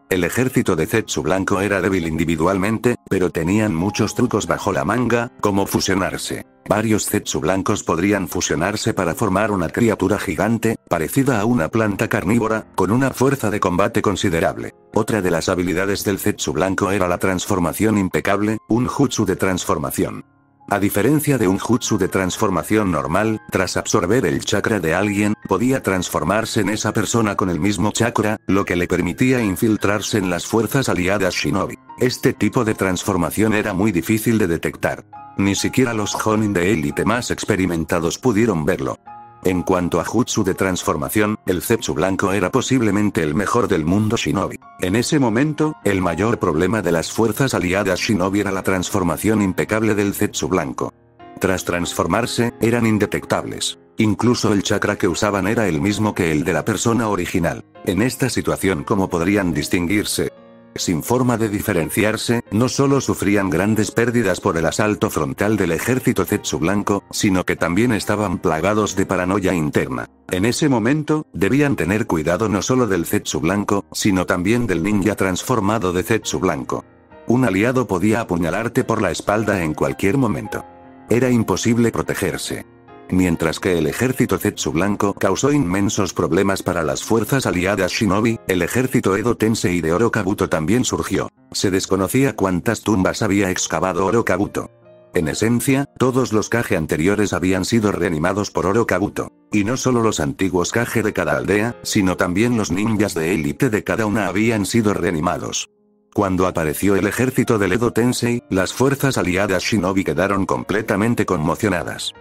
El ejército de Zetsu blanco era débil individualmente, pero tenían muchos trucos bajo la manga, como fusionarse. Varios Zetsu blancos podrían fusionarse para formar una criatura gigante, parecida a una planta carnívora, con una fuerza de combate considerable. Otra de las habilidades del Zetsu blanco era la transformación impecable, un jutsu de transformación. A diferencia de un jutsu de transformación normal, tras absorber el chakra de alguien, podía transformarse en esa persona con el mismo chakra, lo que le permitía infiltrarse en las fuerzas aliadas Shinobi. Este tipo de transformación era muy difícil de detectar. Ni siquiera los Jonin de élite más experimentados pudieron verlo. En cuanto a jutsu de transformación, el Zetsu blanco era posiblemente el mejor del mundo Shinobi. En ese momento, el mayor problema de las fuerzas aliadas Shinobi era la transformación impecable del Zetsu blanco. Tras transformarse, eran indetectables. Incluso el chakra que usaban era el mismo que el de la persona original. En esta situación, ¿cómo podrían distinguirse? Sin forma de diferenciarse, no solo sufrían grandes pérdidas por el asalto frontal del ejército Zetsu blanco, sino que también estaban plagados de paranoia interna. En ese momento, debían tener cuidado no solo del Zetsu blanco, sino también del ninja transformado de Zetsu blanco. Un aliado podía apuñalarte por la espalda en cualquier momento. Era imposible protegerse. Mientras que el ejército Zetsu blanco causó inmensos problemas para las fuerzas aliadas Shinobi, el ejército Edo Tensei de Orokabuto también surgió. Se desconocía cuántas tumbas había excavado Orokabuto. En esencia, todos los Kage anteriores habían sido reanimados por Orokabuto. Y no solo los antiguos Kage de cada aldea, sino también los ninjas de élite de cada una habían sido reanimados. Cuando apareció el ejército del Edo Tensei, las fuerzas aliadas Shinobi quedaron completamente conmocionadas.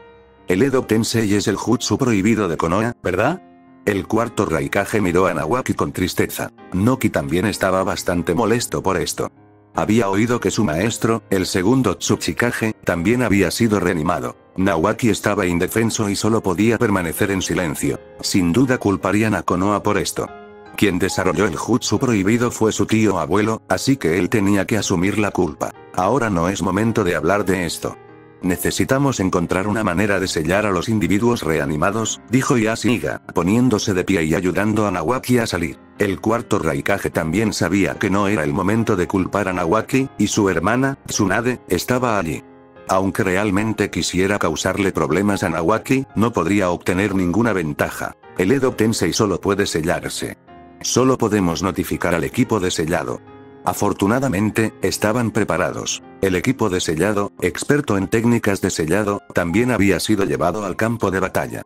El Edo Tensei es el jutsu prohibido de Konoha, ¿verdad? El cuarto Raikage miró a Nawaki con tristeza. Noki también estaba bastante molesto por esto. Había oído que su maestro, el segundo Tsuchikage, también había sido reanimado. Nawaki estaba indefenso y solo podía permanecer en silencio. Sin duda culparían a Konoha por esto. Quien desarrolló el jutsu prohibido fue su tío abuelo, así que él tenía que asumir la culpa. Ahora no es momento de hablar de esto. Necesitamos encontrar una manera de sellar a los individuos reanimados, dijo Yashiga, poniéndose de pie y ayudando a Nawaki a salir. El cuarto Raikage también sabía que no era el momento de culpar a Nawaki, y su hermana, Tsunade, estaba allí. Aunque realmente quisiera causarle problemas a Nawaki, no podría obtener ninguna ventaja. El Edo Tensei solo puede sellarse. Solo podemos notificar al equipo de sellado. Afortunadamente, estaban preparados. El equipo de sellado, experto en técnicas de sellado, también había sido llevado al campo de batalla.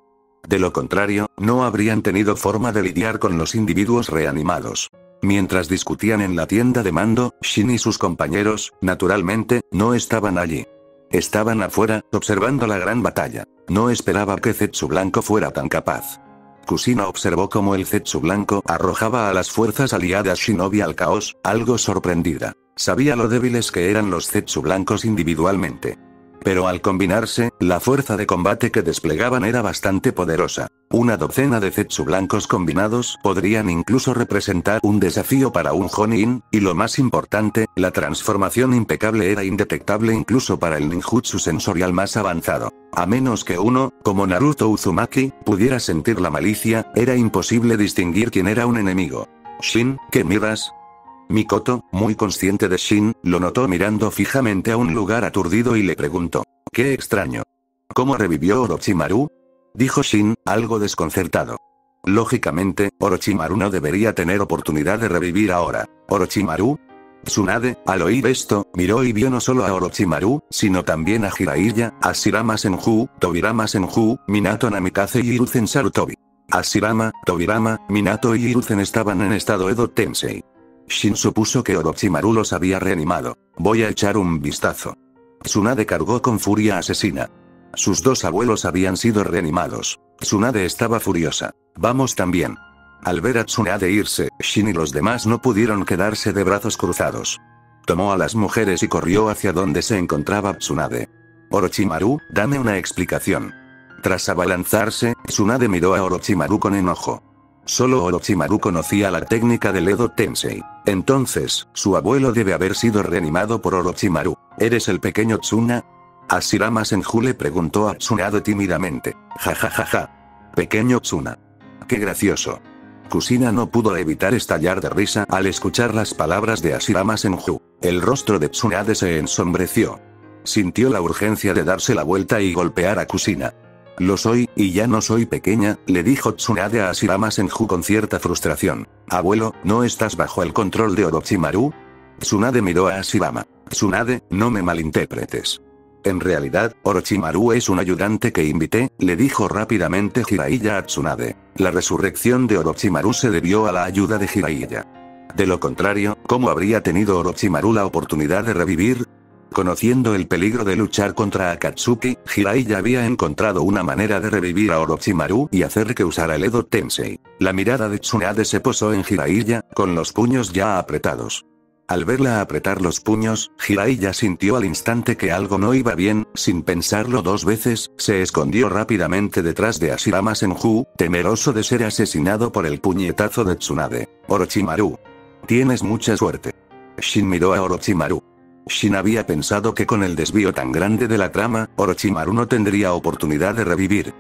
De lo contrario, no habrían tenido forma de lidiar con los individuos reanimados. Mientras discutían en la tienda de mando, Shin y sus compañeros, naturalmente, no estaban allí. Estaban afuera, observando la gran batalla. No esperaba que Zetsu blanco fuera tan capaz. Kusina observó cómo el Zetsu blanco arrojaba a las fuerzas aliadas Shinobi al caos, algo sorprendida. Sabía lo débiles que eran los Zetsu blancos individualmente. Pero al combinarse, la fuerza de combate que desplegaban era bastante poderosa. Una docena de Zetsu blancos combinados podrían incluso representar un desafío para un Jonin, y lo más importante, la transformación impecable era indetectable incluso para el ninjutsu sensorial más avanzado. A menos que uno, como Naruto Uzumaki, pudiera sentir la malicia, era imposible distinguir quién era un enemigo. Shin, ¿qué miras? Mikoto, muy consciente de Shin, lo notó mirando fijamente a un lugar aturdido y le preguntó. «Qué extraño. ¿Cómo revivió Orochimaru?», dijo Shin, algo desconcertado. Lógicamente, Orochimaru no debería tener oportunidad de revivir ahora. ¿Orochimaru? Tsunade, al oír esto, miró y vio no solo a Orochimaru, sino también a Jiraiya, Hashirama Senju, Tobirama Senju, Minato Namikaze y Hiruzen Sarutobi. Hashirama, Tobirama, Minato y Hiruzen estaban en estado Edo Tensei. Shin supuso que Orochimaru los había reanimado. Voy a echar un vistazo. Tsunade cargó con furia asesina. Sus dos abuelos habían sido reanimados. Tsunade estaba furiosa. Vamos también. Al ver a Tsunade irse, Shin y los demás no pudieron quedarse de brazos cruzados. Tomó a las mujeres y corrió hacia donde se encontraba Tsunade. Orochimaru, dame una explicación. Tras abalanzarse, Tsunade miró a Orochimaru con enojo. Solo Orochimaru conocía la técnica del Edo Tensei. Entonces, su abuelo debe haber sido reanimado por Orochimaru. ¿Eres el pequeño Tsuna? Hashirama Senju le preguntó a Tsunade tímidamente. Ja. Pequeño Tsuna. Qué gracioso. Kushina no pudo evitar estallar de risa al escuchar las palabras de Hashirama Senju. El rostro de Tsunade se ensombreció. Sintió la urgencia de darse la vuelta y golpear a Kushina. Lo soy, y ya no soy pequeña, le dijo Tsunade a Hashirama Senju con cierta frustración. Abuelo, ¿no estás bajo el control de Orochimaru? Tsunade miró a Hashirama. Tsunade, no me malinterpretes. En realidad, Orochimaru es un ayudante que invité, le dijo rápidamente Jiraiya a Tsunade. La resurrección de Orochimaru se debió a la ayuda de Jiraiya. De lo contrario, ¿cómo habría tenido Orochimaru la oportunidad de revivir? Conociendo el peligro de luchar contra Akatsuki, Jiraiya había encontrado una manera de revivir a Orochimaru y hacer que usara el Edo Tensei. La mirada de Tsunade se posó en Jiraiya, con los puños ya apretados. Al verla apretar los puños, Jiraiya sintió al instante que algo no iba bien. Sin pensarlo dos veces, se escondió rápidamente detrás de Hashirama Senju, temeroso de ser asesinado por el puñetazo de Tsunade. Orochimaru. Tienes mucha suerte. Shin miró a Orochimaru. Shin había pensado que con el desvío tan grande de la trama, Orochimaru no tendría oportunidad de revivir.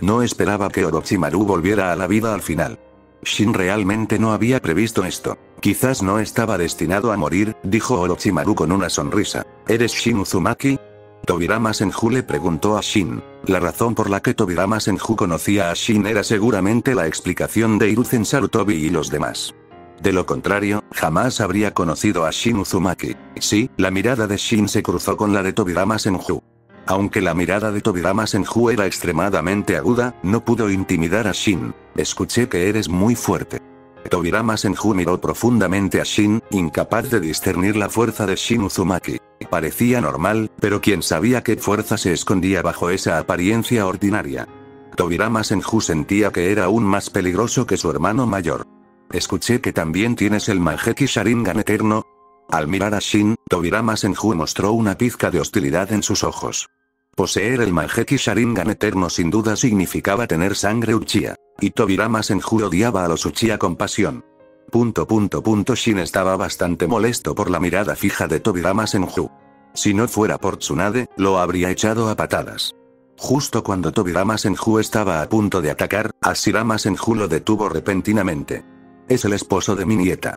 No esperaba que Orochimaru volviera a la vida al final. Shin realmente no había previsto esto. Quizás no estaba destinado a morir, dijo Orochimaru con una sonrisa. ¿Eres Shin Uzumaki? Tobirama Senju le preguntó a Shin. La razón por la que Tobirama Senju conocía a Shin era seguramente la explicación de Hiruzen Sarutobi y los demás. De lo contrario, jamás habría conocido a Shin Uzumaki. Sí, la mirada de Shin se cruzó con la de Tobirama Senju. Aunque la mirada de Tobirama Senju era extremadamente aguda, no pudo intimidar a Shin. Escuché que eres muy fuerte. Tobirama Senju miró profundamente a Shin, incapaz de discernir la fuerza de Shin Uzumaki. Parecía normal, pero quién sabía qué fuerza se escondía bajo esa apariencia ordinaria. Tobirama Senju sentía que era aún más peligroso que su hermano mayor. Escuché que también tienes el Mangekyou Sharingan eterno. Al mirar a Shin, Tobirama Senju mostró una pizca de hostilidad en sus ojos. Poseer el Mangekyou Sharingan eterno sin duda significaba tener sangre Uchiha. Y Tobirama Senju odiaba a los Uchiha con pasión. Shin estaba bastante molesto por la mirada fija de Tobirama Senju. Si no fuera por Tsunade, lo habría echado a patadas. Justo cuando Tobirama Senju estaba a punto de atacar, Hashirama Senju lo detuvo repentinamente. Es el esposo de mi nieta.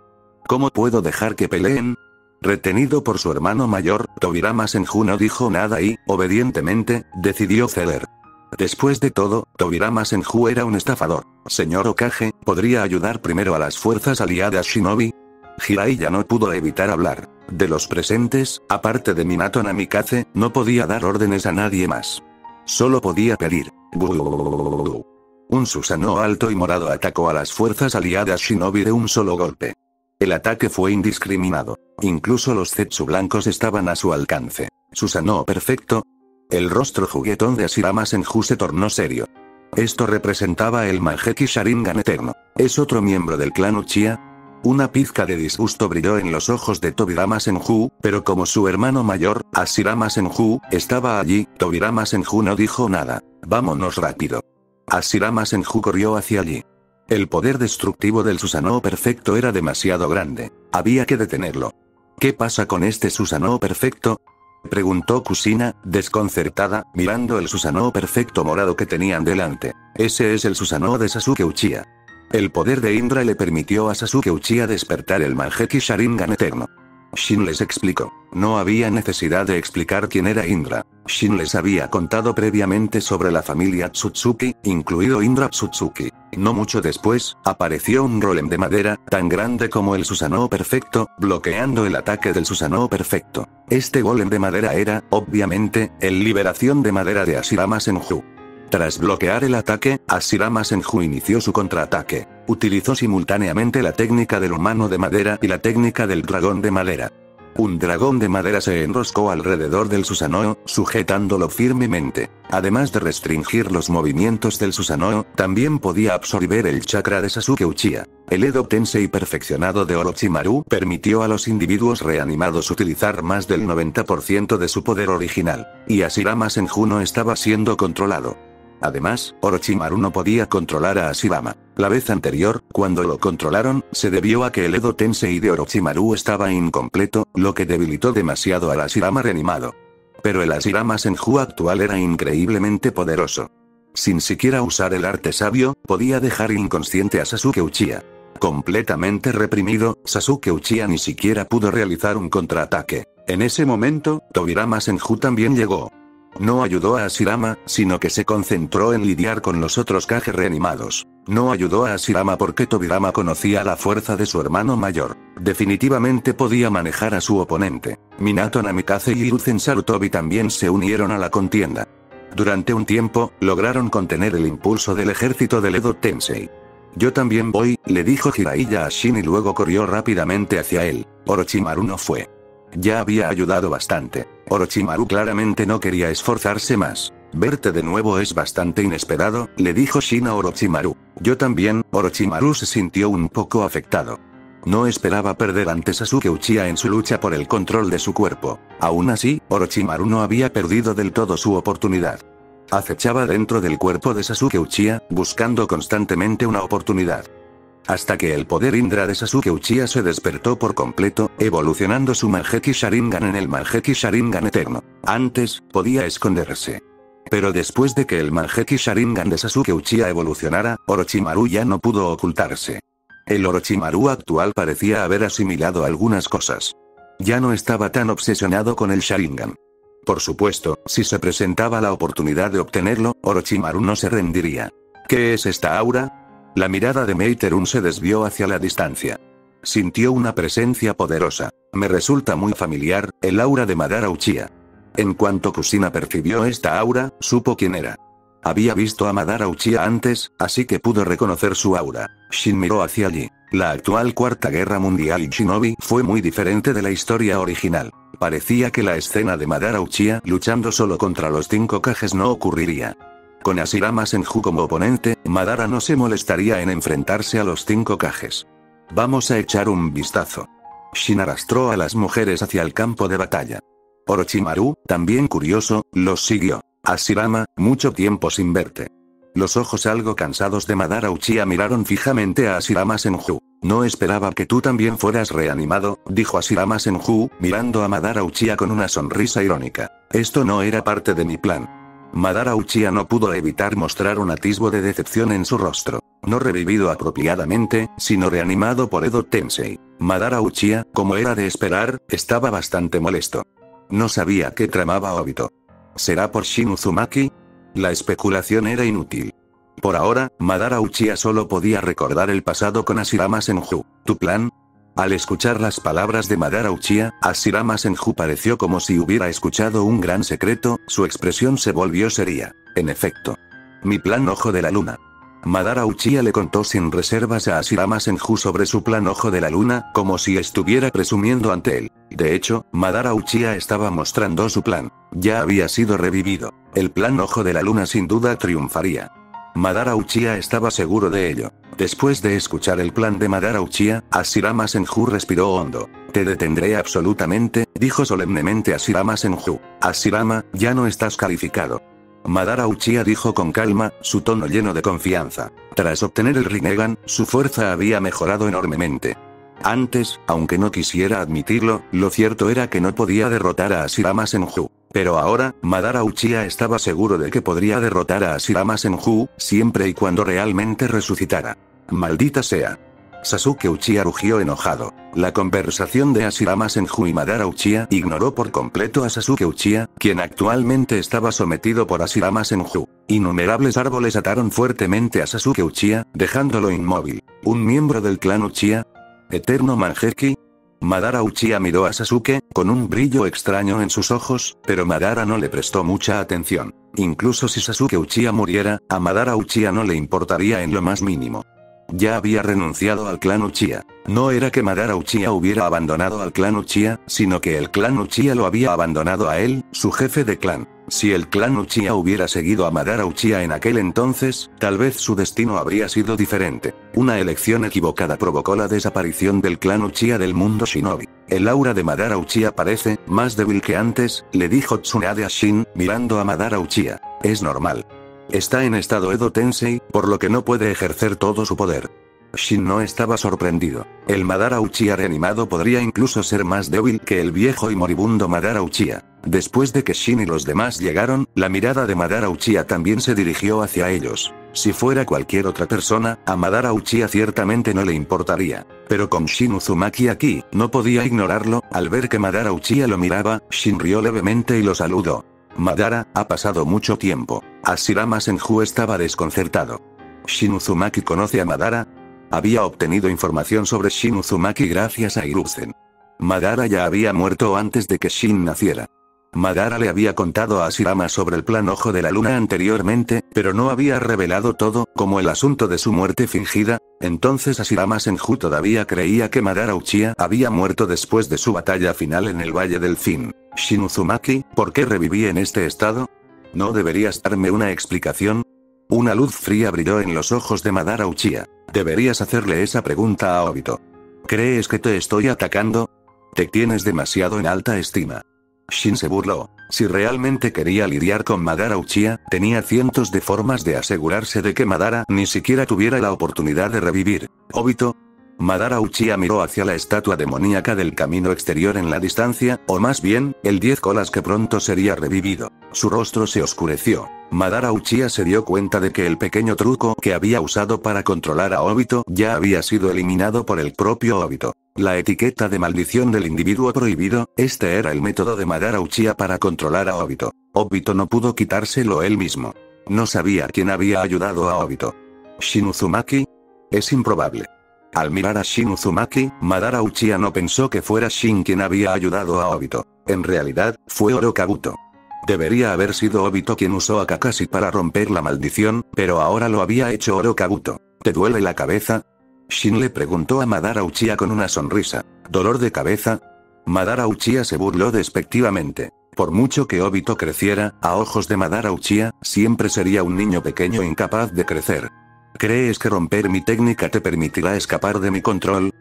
¿Cómo puedo dejar que peleen? Retenido por su hermano mayor, Tobirama Senju no dijo nada y, obedientemente, decidió ceder. Después de todo, Tobirama Senju era un estafador. Señor Hokage, ¿podría ayudar primero a las fuerzas aliadas Shinobi? Jiraiya no pudo evitar hablar. De los presentes, aparte de Minato Namikaze, no podía dar órdenes a nadie más. Solo podía pedir. Un Susanoo alto y morado atacó a las fuerzas aliadas Shinobi de un solo golpe. El ataque fue indiscriminado. Incluso los Zetsu blancos estaban a su alcance. Susanoo perfecto. El rostro juguetón de Hashirama Senju se tornó serio. Esto representaba el Mangekyou Sharingan eterno. ¿Es otro miembro del clan Uchiha? Una pizca de disgusto brilló en los ojos de Tobirama Senju, pero como su hermano mayor, Hashirama Senju, estaba allí, Tobirama Senju no dijo nada. Vámonos rápido. Hashirama Senju corrió hacia allí. El poder destructivo del Susanoo perfecto era demasiado grande. Había que detenerlo. ¿Qué pasa con este Susanoo perfecto?, preguntó Kusina, desconcertada, mirando el Susanoo perfecto morado que tenían delante. Ese es el Susanoo de Sasuke Uchiha. El poder de Indra le permitió a Sasuke Uchiha despertar el Mangekyou Sharingan eterno. Shin les explicó. No había necesidad de explicar quién era Indra. Shin les había contado previamente sobre la familia Tsutsuki, incluido Indra Tsutsuki. No mucho después, apareció un golem de madera, tan grande como el Susanoo perfecto, bloqueando el ataque del Susanoo perfecto. Este golem de madera era, obviamente, el liberación de madera de Hashirama Senju. Tras bloquear el ataque, Hashirama Senju inició su contraataque. Utilizó simultáneamente la técnica del humano de madera y la técnica del dragón de madera. Un dragón de madera se enroscó alrededor del Susanoo, sujetándolo firmemente. Además de restringir los movimientos del Susanoo, también podía absorber el chakra de Sasuke Uchiha. El Edo Tensei perfeccionado de Orochimaru permitió a los individuos reanimados utilizar más del 90% de su poder original. Y Hashirama Senju no estaba siendo controlado. Además, Orochimaru no podía controlar a Hashirama. La vez anterior, cuando lo controlaron, se debió a que el Edo Tensei de Orochimaru estaba incompleto, lo que debilitó demasiado al Hashirama reanimado. Pero el Hashirama Senju actual era increíblemente poderoso. Sin siquiera usar el arte sabio, podía dejar inconsciente a Sasuke Uchiha. Completamente reprimido, Sasuke Uchiha ni siquiera pudo realizar un contraataque. En ese momento, Tobirama Senju también llegó. No ayudó a Hashirama, sino que se concentró en lidiar con los otros Kage reanimados. No ayudó a Hashirama porque Tobirama conocía la fuerza de su hermano mayor. Definitivamente podía manejar a su oponente. Minato Namikaze y Hiruzen Sarutobi también se unieron a la contienda. Durante un tiempo, lograron contener el impulso del ejército del Edo Tensei. Yo también voy, le dijo Jiraiya a Shin y luego corrió rápidamente hacia él. Orochimaru no fue. Ya había ayudado bastante. Orochimaru claramente no quería esforzarse más. Verte de nuevo es bastante inesperado, le dijo Shin a Orochimaru. Yo también, Orochimaru se sintió un poco afectado. No esperaba perder ante Sasuke Uchiha en su lucha por el control de su cuerpo. Aún así, Orochimaru no había perdido del todo su oportunidad. Acechaba dentro del cuerpo de Sasuke Uchiha, buscando constantemente una oportunidad. Hasta que el poder Indra de Sasuke Uchiha se despertó por completo, evolucionando su Mangekyou Sharingan en el Mangekyou Sharingan eterno. Antes, podía esconderse. Pero después de que el Mangekyou Sharingan de Sasuke Uchiha evolucionara, Orochimaru ya no pudo ocultarse. El Orochimaru actual parecía haber asimilado algunas cosas. Ya no estaba tan obsesionado con el Sharingan. Por supuesto, si se presentaba la oportunidad de obtenerlo, Orochimaru no se rendiría. ¿Qué es esta aura? La mirada de Meiterun se desvió hacia la distancia. Sintió una presencia poderosa. Me resulta muy familiar, el aura de Madara Uchiha. En cuanto Kusina percibió esta aura, supo quién era. Había visto a Madara Uchiha antes, así que pudo reconocer su aura. Shin miró hacia allí. La actual Cuarta Guerra Mundial y Shinobi fue muy diferente de la historia original. Parecía que la escena de Madara Uchiha luchando solo contra los 5 Kages no ocurriría. Con Hashirama Senju como oponente, Madara no se molestaría en enfrentarse a los 5 Kages. Vamos a echar un vistazo. Shin arrastró a las mujeres hacia el campo de batalla. Orochimaru, también curioso, los siguió. Hashirama, mucho tiempo sin verte. Los ojos algo cansados de Madara Uchiha miraron fijamente a Hashirama Senju. No esperaba que tú también fueras reanimado, dijo Hashirama Senju, mirando a Madara Uchiha con una sonrisa irónica. Esto no era parte de mi plan. Madara Uchiha no pudo evitar mostrar un atisbo de decepción en su rostro. No revivido apropiadamente, sino reanimado por Edo Tensei. Madara Uchiha, como era de esperar, estaba bastante molesto. No sabía qué tramaba Obito. ¿Será por Shin Uzumaki? La especulación era inútil. Por ahora, Madara Uchiha solo podía recordar el pasado con Hashirama Senju. ¿Tu plan? Al escuchar las palabras de Madara Uchiha, Hashirama Senju pareció como si hubiera escuchado un gran secreto, su expresión se volvió seria. En efecto. Mi plan Ojo de la Luna. Madara Uchiha le contó sin reservas a Hashirama Senju sobre su plan Ojo de la Luna, como si estuviera presumiendo ante él. De hecho, Madara Uchiha estaba mostrando su plan. Ya había sido revivido. El plan Ojo de la Luna sin duda triunfaría. Madara Uchiha estaba seguro de ello. Después de escuchar el plan de Madara Uchiha, Hashirama Senju respiró hondo. Te detendré absolutamente, dijo solemnemente Hashirama Senju. Hashirama, ya no estás calificado. Madara Uchiha dijo con calma, su tono lleno de confianza. Tras obtener el Rinnegan, su fuerza había mejorado enormemente. Antes, aunque no quisiera admitirlo, lo cierto era que no podía derrotar a Hashirama Senju. Pero ahora, Madara Uchiha estaba seguro de que podría derrotar a Hashirama Senju, siempre y cuando realmente resucitara. ¡Maldita sea! Sasuke Uchiha rugió enojado. La conversación de Hashirama Senju y Madara Uchiha ignoró por completo a Sasuke Uchiha, quien actualmente estaba sometido por Hashirama Senju. Innumerables árboles ataron fuertemente a Sasuke Uchiha, dejándolo inmóvil. ¿Un miembro del clan Uchiha? ¿Eterno Mangekyou? Madara Uchiha miró a Sasuke, con un brillo extraño en sus ojos, pero Madara no le prestó mucha atención. Incluso si Sasuke Uchiha muriera, a Madara Uchiha no le importaría en lo más mínimo. Ya había renunciado al clan Uchiha. No era que Madara Uchiha hubiera abandonado al clan Uchiha, sino que el clan Uchiha lo había abandonado a él, su jefe de clan. Si el clan Uchiha hubiera seguido a Madara Uchiha en aquel entonces, tal vez su destino habría sido diferente. Una elección equivocada provocó la desaparición del clan Uchiha del mundo shinobi. El aura de Madara Uchiha parece más débil que antes, le dijo Tsunade a Shin, mirando a Madara Uchiha. Es normal. Está en estado Edo Tensei, por lo que no puede ejercer todo su poder. Shin no estaba sorprendido. El Madara Uchiha reanimado podría incluso ser más débil que el viejo y moribundo Madara Uchiha. Después de que Shin y los demás llegaron, la mirada de Madara Uchiha también se dirigió hacia ellos. Si fuera cualquier otra persona, a Madara Uchiha ciertamente no le importaría. Pero con Shin Uzumaki aquí, no podía ignorarlo. Al ver que Madara Uchiha lo miraba, Shin rió levemente y lo saludó. Madara, ha pasado mucho tiempo. Hashirama Senju estaba desconcertado. ¿Shin Uzumaki conoce a Madara? Había obtenido información sobre Shin Uzumaki gracias a Hiruzen. Madara ya había muerto antes de que Shin naciera. Madara le había contado a Hashirama sobre el plan Ojo de la Luna anteriormente, pero no había revelado todo, como el asunto de su muerte fingida. Entonces Hashirama Senju todavía creía que Madara Uchiha había muerto después de su batalla final en el Valle del Fin. Shin Uzumaki, ¿por qué reviví en este estado? ¿No deberías darme una explicación? Una luz fría brilló en los ojos de Madara Uchiha. Deberías hacerle esa pregunta a Obito. ¿Crees que te estoy atacando? Te tienes demasiado en alta estima. Shin se burló. Si realmente quería lidiar con Madara Uchiha, tenía cientos de formas de asegurarse de que Madara ni siquiera tuviera la oportunidad de revivir. Obito. Madara Uchiha miró hacia la estatua demoníaca del camino exterior en la distancia, o más bien, el 10 colas que pronto sería revivido. Su rostro se oscureció. Madara Uchiha se dio cuenta de que el pequeño truco que había usado para controlar a Obito ya había sido eliminado por el propio Obito. La etiqueta de maldición del individuo prohibido, este era el método de Madara Uchiha para controlar a Obito. Obito no pudo quitárselo él mismo. No sabía quién había ayudado a Obito. ¿Shin Uzumaki? Es improbable. Al mirar a Shin Uzumaki, Madara Uchiha no pensó que fuera Shin quien había ayudado a Obito. En realidad, fue Orokabuto. Debería haber sido Obito quien usó a Kakashi para romper la maldición, pero ahora lo había hecho Orokabuto. ¿Te duele la cabeza? Shin le preguntó a Madara Uchiha con una sonrisa. ¿Dolor de cabeza? Madara Uchiha se burló despectivamente. Por mucho que Obito creciera, a ojos de Madara Uchiha, siempre sería un niño pequeño incapaz de crecer. ¿Crees que romper mi técnica te permitirá escapar de mi control?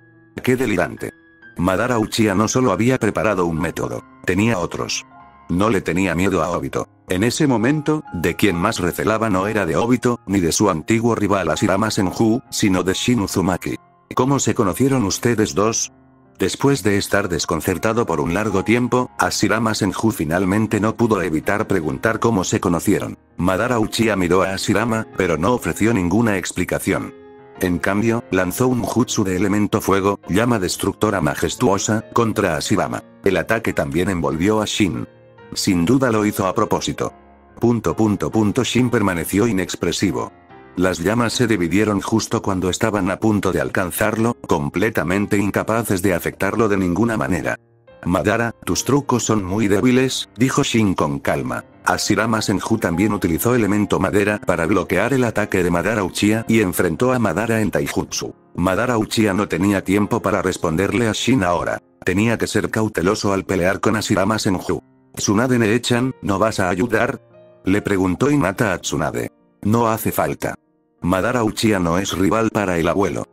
¡Qué delirante! Madara Uchiha no solo había preparado un método, tenía otros. No le tenía miedo a Obito. En ese momento, de quien más recelaba no era de Obito, ni de su antiguo rival Hashirama Senju, sino de Shin Uzumaki. ¿Cómo se conocieron ustedes dos? Después de estar desconcertado por un largo tiempo, Hashirama Senju finalmente no pudo evitar preguntar cómo se conocieron. Madara Uchiha miró a Hashirama, pero no ofreció ninguna explicación. En cambio, lanzó un jutsu de elemento fuego, llama destructora majestuosa, contra Hashirama. El ataque también envolvió a Shin. Sin duda lo hizo a propósito. Shin permaneció inexpresivo. Las llamas se dividieron justo cuando estaban a punto de alcanzarlo, completamente incapaces de afectarlo de ninguna manera. Madara, tus trucos son muy débiles, dijo Shin con calma. Hashirama Senju también utilizó elemento madera para bloquear el ataque de Madara Uchiha y enfrentó a Madara en taijutsu. Madara Uchiha no tenía tiempo para responderle a Shin ahora. Tenía que ser cauteloso al pelear con Hashirama Senju. ¿Tsunade Ne-chan, no vas a ayudar? Le preguntó Hinata a Tsunade. No hace falta. Madara Uchiha no es rival para el abuelo.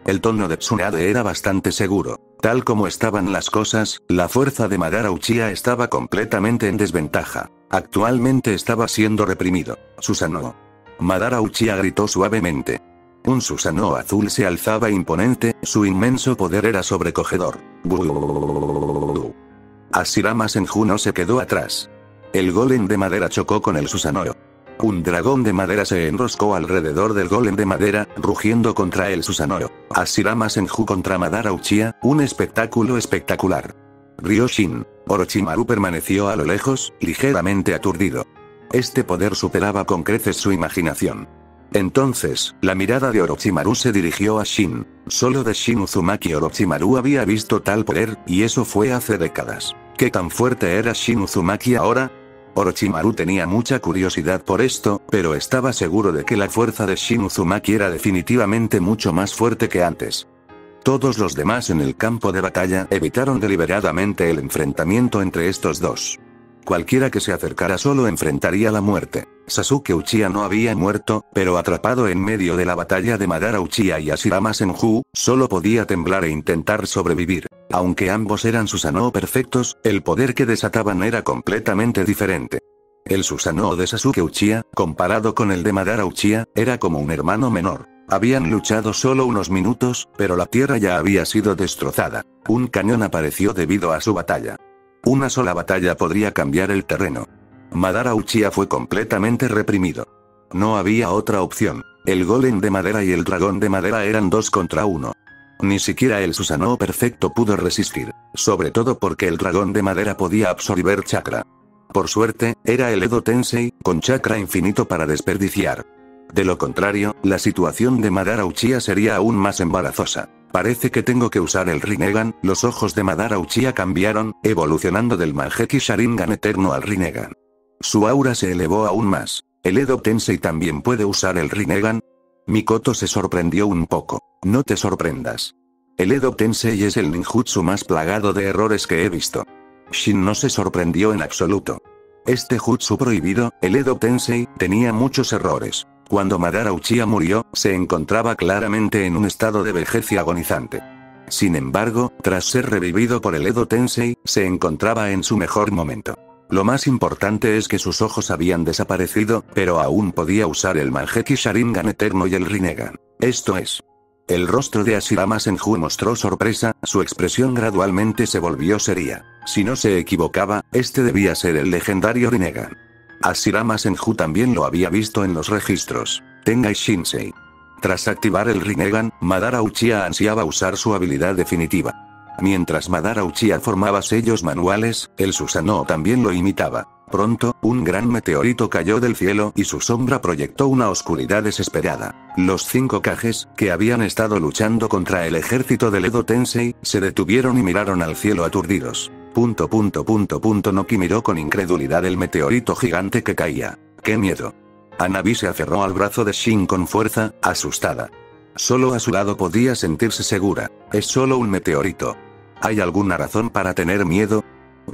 El tono de Tsunade era bastante seguro. Tal como estaban las cosas, la fuerza de Madara Uchiha estaba completamente en desventaja. Actualmente estaba siendo reprimido. Susanoo. Madara Uchiha gritó suavemente. Un Susanoo azul se alzaba imponente, su inmenso poder era sobrecogedor. Hashirama Senju no se quedó atrás. El golem de madera chocó con el Susanoo. Un dragón de madera se enroscó alrededor del golem de madera, rugiendo contra el Susanoo. Hashirama Senju contra Madara Uchiha, un espectáculo espectacular. Ryoshin. Orochimaru permaneció a lo lejos, ligeramente aturdido. Este poder superaba con creces su imaginación. Entonces, la mirada de Orochimaru se dirigió a Shin. Solo de Shin Uzumaki Orochimaru había visto tal poder, y eso fue hace décadas. ¿Qué tan fuerte era Shin Uzumaki ahora? Orochimaru tenía mucha curiosidad por esto, pero estaba seguro de que la fuerza de Shin Uzumaki era definitivamente mucho más fuerte que antes. Todos los demás en el campo de batalla evitaron deliberadamente el enfrentamiento entre estos dos. Cualquiera que se acercara solo enfrentaría la muerte. Sasuke Uchiha no había muerto, pero atrapado en medio de la batalla de Madara Uchiha y Hashirama Senju, solo podía temblar e intentar sobrevivir. Aunque ambos eran Susanoo perfectos, el poder que desataban era completamente diferente. El Susanoo de Sasuke Uchiha, comparado con el de Madara Uchiha, era como un hermano menor. Habían luchado solo unos minutos, pero la tierra ya había sido destrozada. Un cañón apareció debido a su batalla. Una sola batalla podría cambiar el terreno. Madara Uchiha fue completamente reprimido. No había otra opción. El golem de madera y el dragón de madera eran 2 contra 1. Ni siquiera el Susanoo perfecto pudo resistir, sobre todo porque el dragón de madera podía absorber chakra. Por suerte, era el Edo Tensei, con chakra infinito para desperdiciar. De lo contrario, la situación de Madara Uchiha sería aún más embarazosa. Parece que tengo que usar el Rinnegan. Los ojos de Madara Uchiha cambiaron, evolucionando del Mangekyou Sharingan eterno al Rinnegan. Su aura se elevó aún más. ¿El Edo Tensei también puede usar el Rinnegan? Mikoto se sorprendió un poco. No te sorprendas. El Edo Tensei es el ninjutsu más plagado de errores que he visto. Shin no se sorprendió en absoluto. Este jutsu prohibido, el Edo Tensei, tenía muchos errores. Cuando Madara Uchiha murió, se encontraba claramente en un estado de vejez y agonizante. Sin embargo, tras ser revivido por el Edo Tensei, se encontraba en su mejor momento. Lo más importante es que sus ojos habían desaparecido, pero aún podía usar el Mangekyou Sharingan eterno y el Rinnegan. Esto es. El rostro de Hashirama Senju mostró sorpresa, su expresión gradualmente se volvió seria. Si no se equivocaba, este debía ser el legendario Rinnegan. Hashirama Senju también lo había visto en los registros. Tengai Shinsei. Tras activar el Rinnegan, Madara Uchiha ansiaba usar su habilidad definitiva. Mientras Madara Uchiha formaba sellos manuales, el Susanoo también lo imitaba. Pronto, un gran meteorito cayó del cielo y su sombra proyectó una oscuridad desesperada. Los 5 Kages, que habían estado luchando contra el ejército del Edo Tensei, se detuvieron y miraron al cielo aturdidos. Noki miró con incredulidad el meteorito gigante que caía. ¡Qué miedo! Hanabi se aferró al brazo de Shin con fuerza, asustada. Solo a su lado podía sentirse segura. Es solo un meteorito. ¿Hay alguna razón para tener miedo?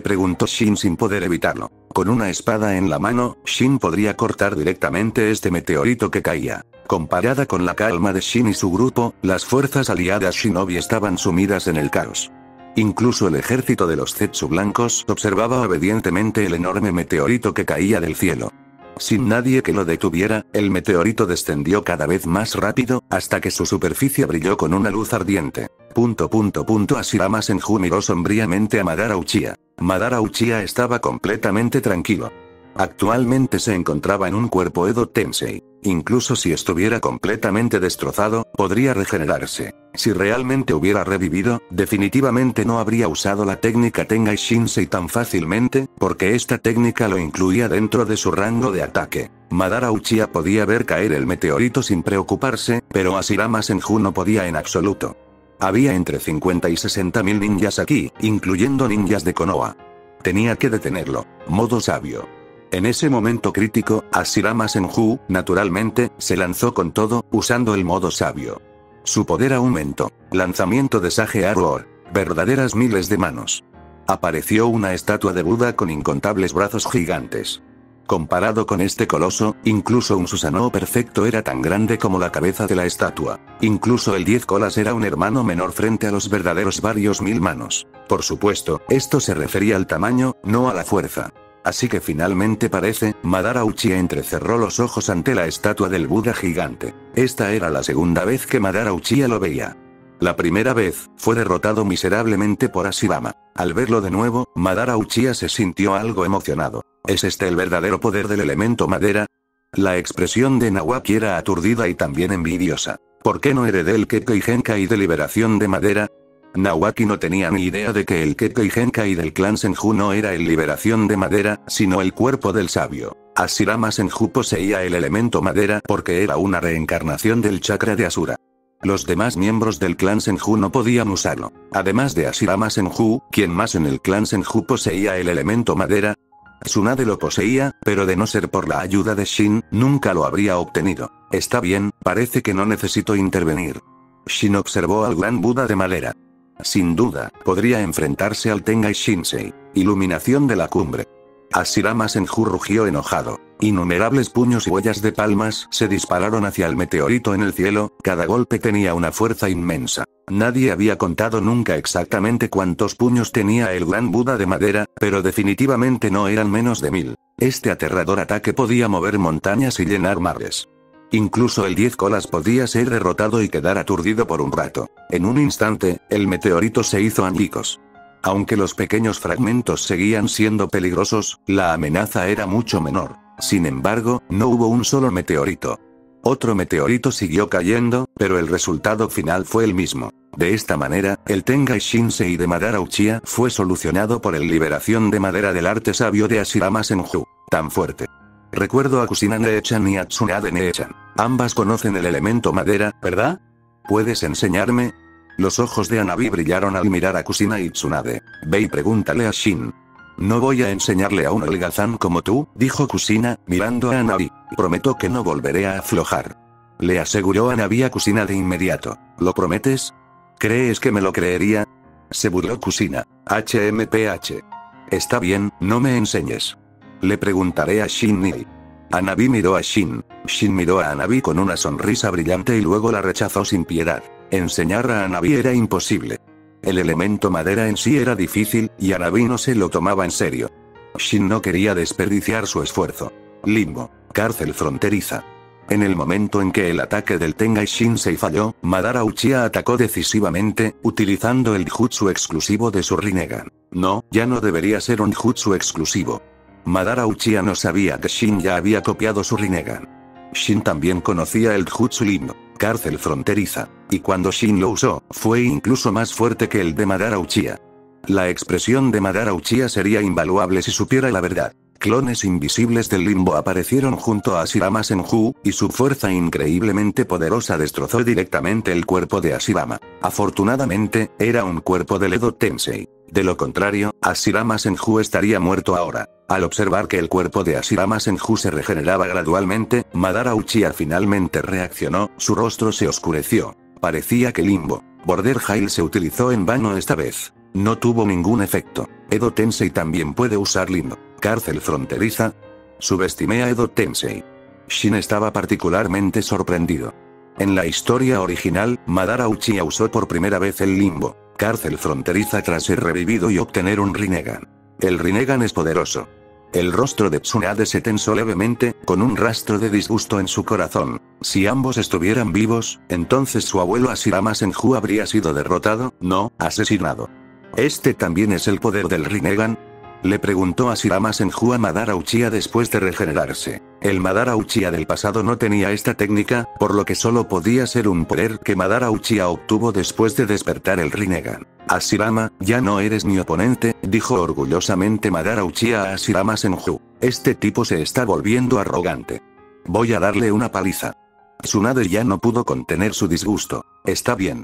Preguntó Shin sin poder evitarlo. Con una espada en la mano, Shin podría cortar directamente este meteorito que caía. Comparada con la calma de Shin y su grupo, las fuerzas aliadas Shinobi estaban sumidas en el caos. Incluso el ejército de los Zetsu blancos observaba obedientemente el enorme meteorito que caía del cielo. Sin nadie que lo detuviera, el meteorito descendió cada vez más rápido, hasta que su superficie brilló con una luz ardiente. Hashirama Senju miró sombríamente a Madara Uchiha. Madara Uchiha estaba completamente tranquilo. Actualmente se encontraba en un cuerpo Edo Tensei. Incluso si estuviera completamente destrozado, podría regenerarse. Si realmente hubiera revivido, definitivamente no habría usado la técnica Tengai Shinsei tan fácilmente, porque esta técnica lo incluía dentro de su rango de ataque. Madara Uchiha podía ver caer el meteorito sin preocuparse, pero Hashirama Senju no podía en absoluto. Había entre 50 y 60 mil ninjas aquí, incluyendo ninjas de Konoha. Tenía que detenerlo. Modo sabio. En ese momento crítico, Hashirama Senju, naturalmente, se lanzó con todo, usando el modo sabio. Su poder aumentó. Lanzamiento de Sage Arrow. Verdaderas miles de manos. Apareció una estatua de Buda con incontables brazos gigantes. Comparado con este coloso, incluso un Susanoo perfecto era tan grande como la cabeza de la estatua. Incluso el 10 colas era un hermano menor frente a los verdaderos varios mil manos. Por supuesto, esto se refería al tamaño, no a la fuerza. Así que finalmente parece, Madara Uchiha entrecerró los ojos ante la estatua del Buda gigante. Esta era la segunda vez que Madara Uchiha lo veía. La primera vez, fue derrotado miserablemente por Hashirama. Al verlo de nuevo, Madara Uchiha se sintió algo emocionado. ¿Es este el verdadero poder del elemento madera? La expresión de Nawaki era aturdida y también envidiosa. ¿Por qué no heredé el Kekkei Genkai de liberación de madera? Nawaki no tenía ni idea de que el Kekkei Genkai del clan Senju no era el liberación de madera, sino el cuerpo del sabio. Hashirama Senju poseía el elemento madera porque era una reencarnación del chakra de Asura. Los demás miembros del clan Senju no podían usarlo. Además de Hashirama Senju, ¿quién más en el clan Senju poseía el elemento madera? Tsunade lo poseía, pero de no ser por la ayuda de Shin, nunca lo habría obtenido. Está bien, parece que no necesito intervenir. Shin observó al gran Buda de madera. Sin duda, podría enfrentarse al Tengai Shinsei. Iluminación de la cumbre. Hashirama Senju rugió enojado. Innumerables puños y huellas de palmas se dispararon hacia el meteorito en el cielo, cada golpe tenía una fuerza inmensa. Nadie había contado nunca exactamente cuántos puños tenía el gran Buda de madera, pero definitivamente no eran menos de 1000. Este aterrador ataque podía mover montañas y llenar mares. Incluso el 10 colas podía ser derrotado y quedar aturdido por un rato. En un instante, el meteorito se hizo añicos. Aunque los pequeños fragmentos seguían siendo peligrosos, la amenaza era mucho menor. Sin embargo, no hubo un solo meteorito. Otro meteorito siguió cayendo, pero el resultado final fue el mismo. De esta manera, el Tengai Shinsei de Madara Uchiha fue solucionado por el liberación de madera del arte sabio de Hashirama Senju. Tan fuerte. Recuerdo a Kushina Nee-chan y a Tsunade Nee-chan. Ambas conocen el elemento madera, ¿verdad? ¿Puedes enseñarme? Los ojos de Hanabi brillaron al mirar a Kushina y Tsunade. Ve y pregúntale a Shin. No voy a enseñarle a un holgazán como tú, dijo Kushina, mirando a Hanabi. Prometo que no volveré a aflojar. Le aseguró Hanabi a Kushina de inmediato. ¿Lo prometes? ¿Crees que me lo creería? Se burló Kushina. HMPH. Está bien, no me enseñes. Le preguntaré a Shin Nii. Hanabi miró a Shin. Shin miró a Hanabi con una sonrisa brillante y luego la rechazó sin piedad. Enseñar a Hanabi era imposible. El elemento madera en sí era difícil, y Hanabi no se lo tomaba en serio. Shin no quería desperdiciar su esfuerzo. Limbo. Cárcel fronteriza. En el momento en que el ataque del Tengai Shinsei falló, Madara Uchiha atacó decisivamente, utilizando el jutsu exclusivo de su Rinnegan. No, ya no debería ser un jutsu exclusivo. Madara Uchiha no sabía que Shin ya había copiado su Rinnegan. Shin también conocía el jutsu Limbo. Cárcel fronteriza. Y cuando Shin lo usó, fue incluso más fuerte que el de Madara Uchiha. La expresión de Madara Uchiha sería invaluable si supiera la verdad. Clones invisibles del limbo aparecieron junto a Hashirama Senju, y su fuerza increíblemente poderosa destrozó directamente el cuerpo de Hashirama. Afortunadamente, era un cuerpo del Edo Tensei. De lo contrario, Hashirama Senju estaría muerto ahora. Al observar que el cuerpo de Hashirama Senju se regeneraba gradualmente, Madara Uchiha finalmente reaccionó, su rostro se oscureció. Parecía que Limbo Border Hail se utilizó en vano esta vez. No tuvo ningún efecto. Edo Tensei también puede usar Limbo Cárcel fronteriza. Subestimé a Edo Tensei. Shin estaba particularmente sorprendido. En la historia original, Madara Uchiha usó por primera vez el Limbo Cárcel fronteriza tras ser revivido y obtener un Rinnegan. El Rinnegan es poderoso. El rostro de Tsunade se tensó levemente, con un rastro de disgusto en su corazón. Si ambos estuvieran vivos, entonces su abuelo Hashirama Senju habría sido derrotado, no, asesinado. ¿Este también es el poder del Rinnegan? Le preguntó Hashirama Senju a Madara Uchiha después de regenerarse. El Madara Uchiha del pasado no tenía esta técnica, por lo que solo podía ser un poder que Madara Uchiha obtuvo después de despertar el Rinnegan. Hashirama, ya no eres mi oponente, dijo orgullosamente Madara Uchiha a Hashirama Senju. Este tipo se está volviendo arrogante. Voy a darle una paliza. Tsunade ya no pudo contener su disgusto. Está bien.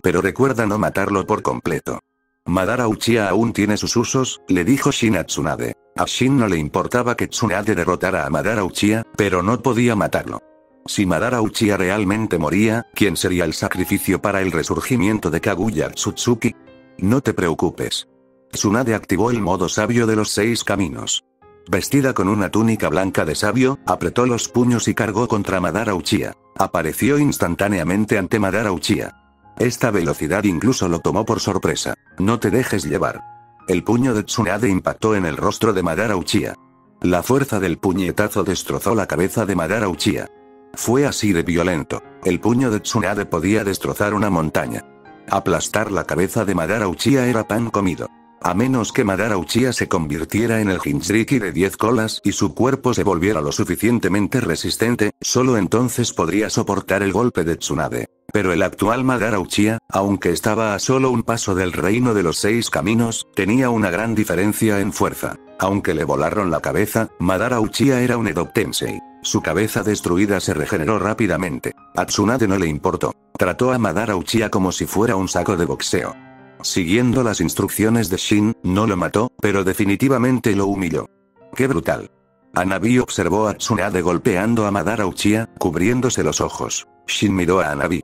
Pero recuerda no matarlo por completo. Madara Uchiha aún tiene sus usos, le dijo Shin a Tsunade. A Shin no le importaba que Tsunade derrotara a Madara Uchiha, pero no podía matarlo. Si Madara Uchiha realmente moría, ¿quién sería el sacrificio para el resurgimiento de Kaguya Otsutsuki? No te preocupes. Tsunade activó el modo sabio de los 6 caminos. vestida con una túnica blanca de sabio, apretó los puños y cargó contra Madara Uchiha. Apareció instantáneamente ante Madara Uchiha. Esta velocidad incluso lo tomó por sorpresa. No te dejes llevar. El puño de Tsunade impactó en el rostro de Madara Uchiha. La fuerza del puñetazo destrozó la cabeza de Madara Uchiha. Fue así de violento. El puño de Tsunade podía destrozar una montaña. Aplastar la cabeza de Madara Uchiha era pan comido. A menos que Madara Uchiha se convirtiera en el Jinchuriki de 10 colas y su cuerpo se volviera lo suficientemente resistente, solo entonces podría soportar el golpe de Tsunade. Pero el actual Madara Uchiha, aunque estaba a solo un paso del reino de los 6 caminos, tenía una gran diferencia en fuerza. Aunque le volaron la cabeza, Madara Uchiha era un Edo Tensei. Su cabeza destruida se regeneró rápidamente. A Tsunade no le importó. Trató a Madara Uchiha como si fuera un saco de boxeo. Siguiendo las instrucciones de Shin, no lo mató, pero definitivamente lo humilló. ¡Qué brutal! Hanabi observó a Tsunade golpeando a Madara Uchiha, cubriéndose los ojos. Shin miró a Hanabi.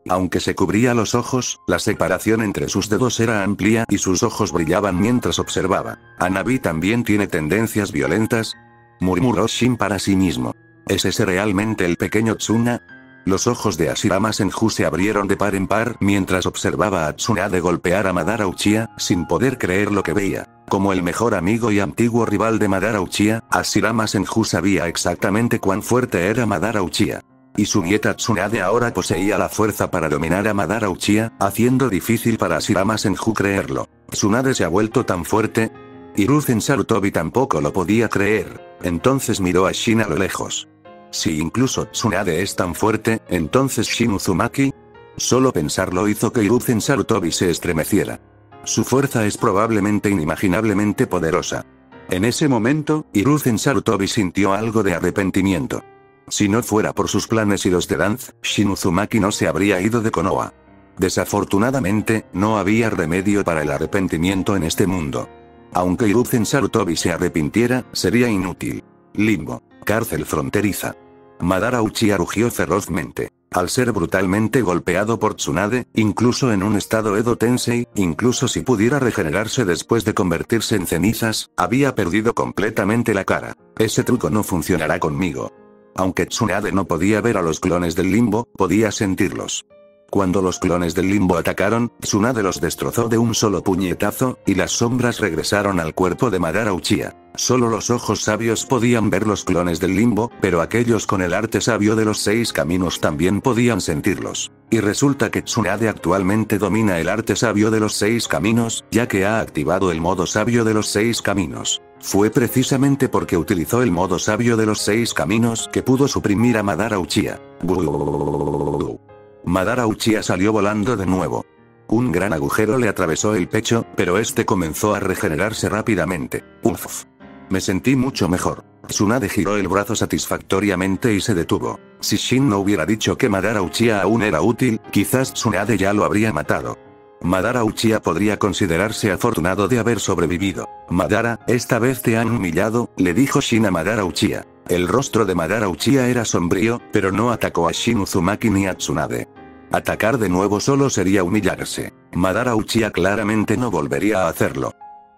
Aunque se cubría los ojos, la separación entre sus dedos era amplia y sus ojos brillaban mientras observaba. ¿Hanabi también tiene tendencias violentas?, murmuró Shin para sí mismo. ¿Es ese realmente el pequeño Tsuna? Los ojos de Hashirama Senju se abrieron de par en par mientras observaba a Tsunade golpear a Madara Uchiha, sin poder creer lo que veía. Como el mejor amigo y antiguo rival de Madara Uchiha, Hashirama Senju sabía exactamente cuán fuerte era Madara Uchiha. Y su nieta Tsunade ahora poseía la fuerza para dominar a Madara Uchiha, haciendo difícil para Hashirama Senju creerlo. ¿Tsunade se ha vuelto tan fuerte? Hiruzen Sarutobi tampoco lo podía creer. Entonces miró a Shin a lo lejos. Si incluso Tsunade es tan fuerte, entonces Shin Uzumaki. Solo pensarlo hizo que Hiruzen Sarutobi se estremeciera. Su fuerza es probablemente inimaginablemente poderosa. En ese momento, Hiruzen Sarutobi sintió algo de arrepentimiento. Si no fuera por sus planes y los de Danz, Shin Uzumaki no se habría ido de Konoha. Desafortunadamente, no había remedio para el arrepentimiento en este mundo. Aunque Hiruzen Sarutobi se arrepintiera, sería inútil. Limbo. Cárcel fronteriza. Madara Uchiha rugió ferozmente. Al ser brutalmente golpeado por Tsunade, incluso en un estado Edo Tensei, incluso si pudiera regenerarse después de convertirse en cenizas, había perdido completamente la cara. Ese truco no funcionará conmigo. Aunque Tsunade no podía ver a los clones del limbo, podía sentirlos. Cuando los clones del limbo atacaron, Tsunade los destrozó de un solo puñetazo, y las sombras regresaron al cuerpo de Madara Uchiha. Solo los ojos sabios podían ver los clones del limbo, pero aquellos con el arte sabio de los 6 caminos también podían sentirlos. Y resulta que Tsunade actualmente domina el arte sabio de los 6 caminos, ya que ha activado el modo sabio de los 6 caminos. Fue precisamente porque utilizó el modo sabio de los 6 caminos que pudo suprimir a Madara Uchiha. Madara Uchiha salió volando de nuevo. Un gran agujero le atravesó el pecho, pero este comenzó a regenerarse rápidamente. Uf. Me sentí mucho mejor. Tsunade giró el brazo satisfactoriamente y se detuvo. Si Shin no hubiera dicho que Madara Uchiha aún era útil, quizás Tsunade ya lo habría matado. Madara Uchiha podría considerarse afortunado de haber sobrevivido. Madara, esta vez te han humillado, le dijo Shin a Madara Uchiha. El rostro de Madara Uchiha era sombrío, pero no atacó a Shin Uzumaki ni a Tsunade. Atacar de nuevo solo sería humillarse. Madara Uchiha claramente no volvería a hacerlo.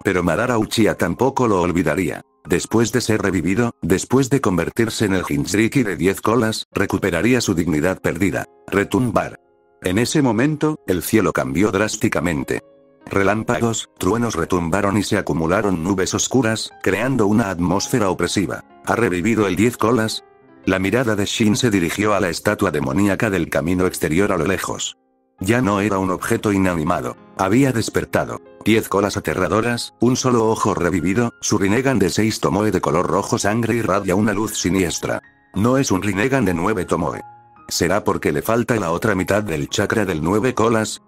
Pero Madara Uchiha tampoco lo olvidaría. Después de ser revivido, después de convertirse en el Jinchuriki de 10 colas, recuperaría su dignidad perdida. Retumbar. En ese momento, el cielo cambió drásticamente. Relámpagos, truenos retumbaron y se acumularon nubes oscuras, creando una atmósfera opresiva. ¿Ha revivido el 10 colas? La mirada de Shin se dirigió a la estatua demoníaca del camino exterior a lo lejos. Ya no era un objeto inanimado. Había despertado. 10 colas aterradoras, un solo ojo revivido, su Rinnegan de 6 Tomoe de color rojo sangre irradia una luz siniestra. No es un Rinnegan de 9 Tomoe. ¿Será porque le falta la otra mitad del chakra del 9 colas?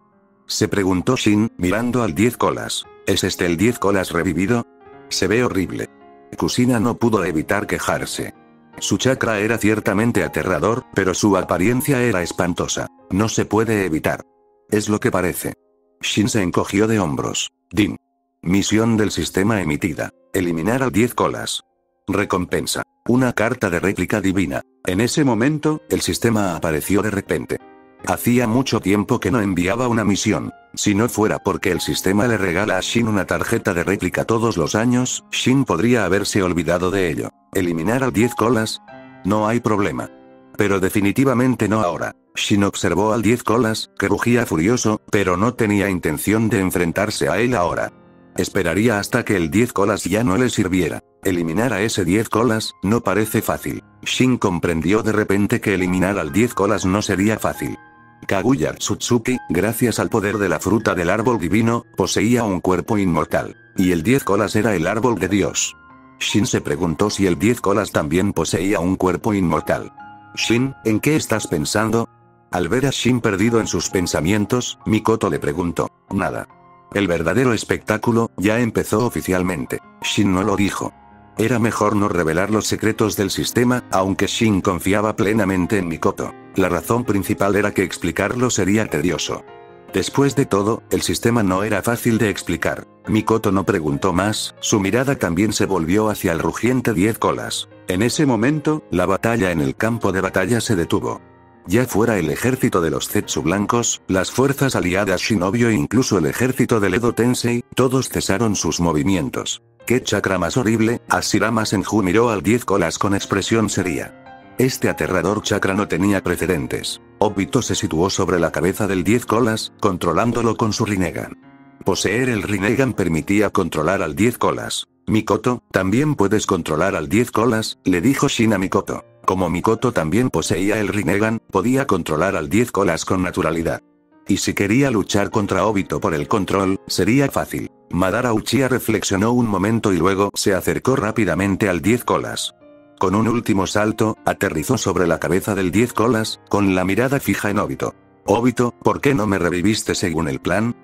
Se preguntó Shin, mirando al 10 colas. ¿Es este el 10 colas revivido? Se ve horrible. Kusina no pudo evitar quejarse. Su chakra era ciertamente aterrador, pero su apariencia era espantosa. No se puede evitar. Es lo que parece. Shin se encogió de hombros. Din. Misión del sistema emitida. Eliminar al 10 colas. Recompensa. Una carta de réplica divina. En ese momento, el sistema apareció de repente. Hacía mucho tiempo que no enviaba una misión. Si no fuera porque el sistema le regala a Shin una tarjeta de réplica todos los años, Shin podría haberse olvidado de ello. ¿Eliminar al 10 colas? No hay problema. Pero definitivamente no ahora. Shin observó al 10 colas, que rugía furioso, pero no tenía intención de enfrentarse a él ahora. Esperaría hasta que el 10 colas ya no le sirviera. Eliminar a ese 10 colas, no parece fácil. Shin comprendió de repente que eliminar al 10 colas no sería fácil. Kaguya Tsutsuki, gracias al poder de la fruta del árbol divino, poseía un cuerpo inmortal. Y el 10 colas era el árbol de Dios. Shin se preguntó si el 10 colas también poseía un cuerpo inmortal. Shin, ¿en qué estás pensando? Al ver a Shin perdido en sus pensamientos, Mikoto le preguntó. Nada. El verdadero espectáculo ya empezó oficialmente. Shin no lo dijo. Era mejor no revelar los secretos del sistema, aunque Shin confiaba plenamente en Mikoto. La razón principal era que explicarlo sería tedioso. Después de todo, el sistema no era fácil de explicar. Mikoto no preguntó más, su mirada también se volvió hacia el rugiente 10 colas. En ese momento, la batalla en el campo de batalla se detuvo. Ya fuera el ejército de los Zetsu blancos, las fuerzas aliadas Shinobi o incluso el ejército del Edo Tensei, todos cesaron sus movimientos. ¡Qué chakra más horrible! Hashirama Senju miró al 10 colas con expresión seria. Este aterrador chakra no tenía precedentes. Obito se situó sobre la cabeza del 10 colas, controlándolo con su Rinnegan. Poseer el Rinnegan permitía controlar al 10 colas. Mikoto, también puedes controlar al 10 colas, le dijo Shin a Mikoto. Como Mikoto también poseía el Rinnegan, podía controlar al 10 colas con naturalidad. Y si quería luchar contra Obito por el control, sería fácil. Madara Uchiha reflexionó un momento y luego se acercó rápidamente al 10 colas. Con un último salto, aterrizó sobre la cabeza del 10 colas, con la mirada fija en Obito. Obito, ¿por qué no me reviviste según el plan?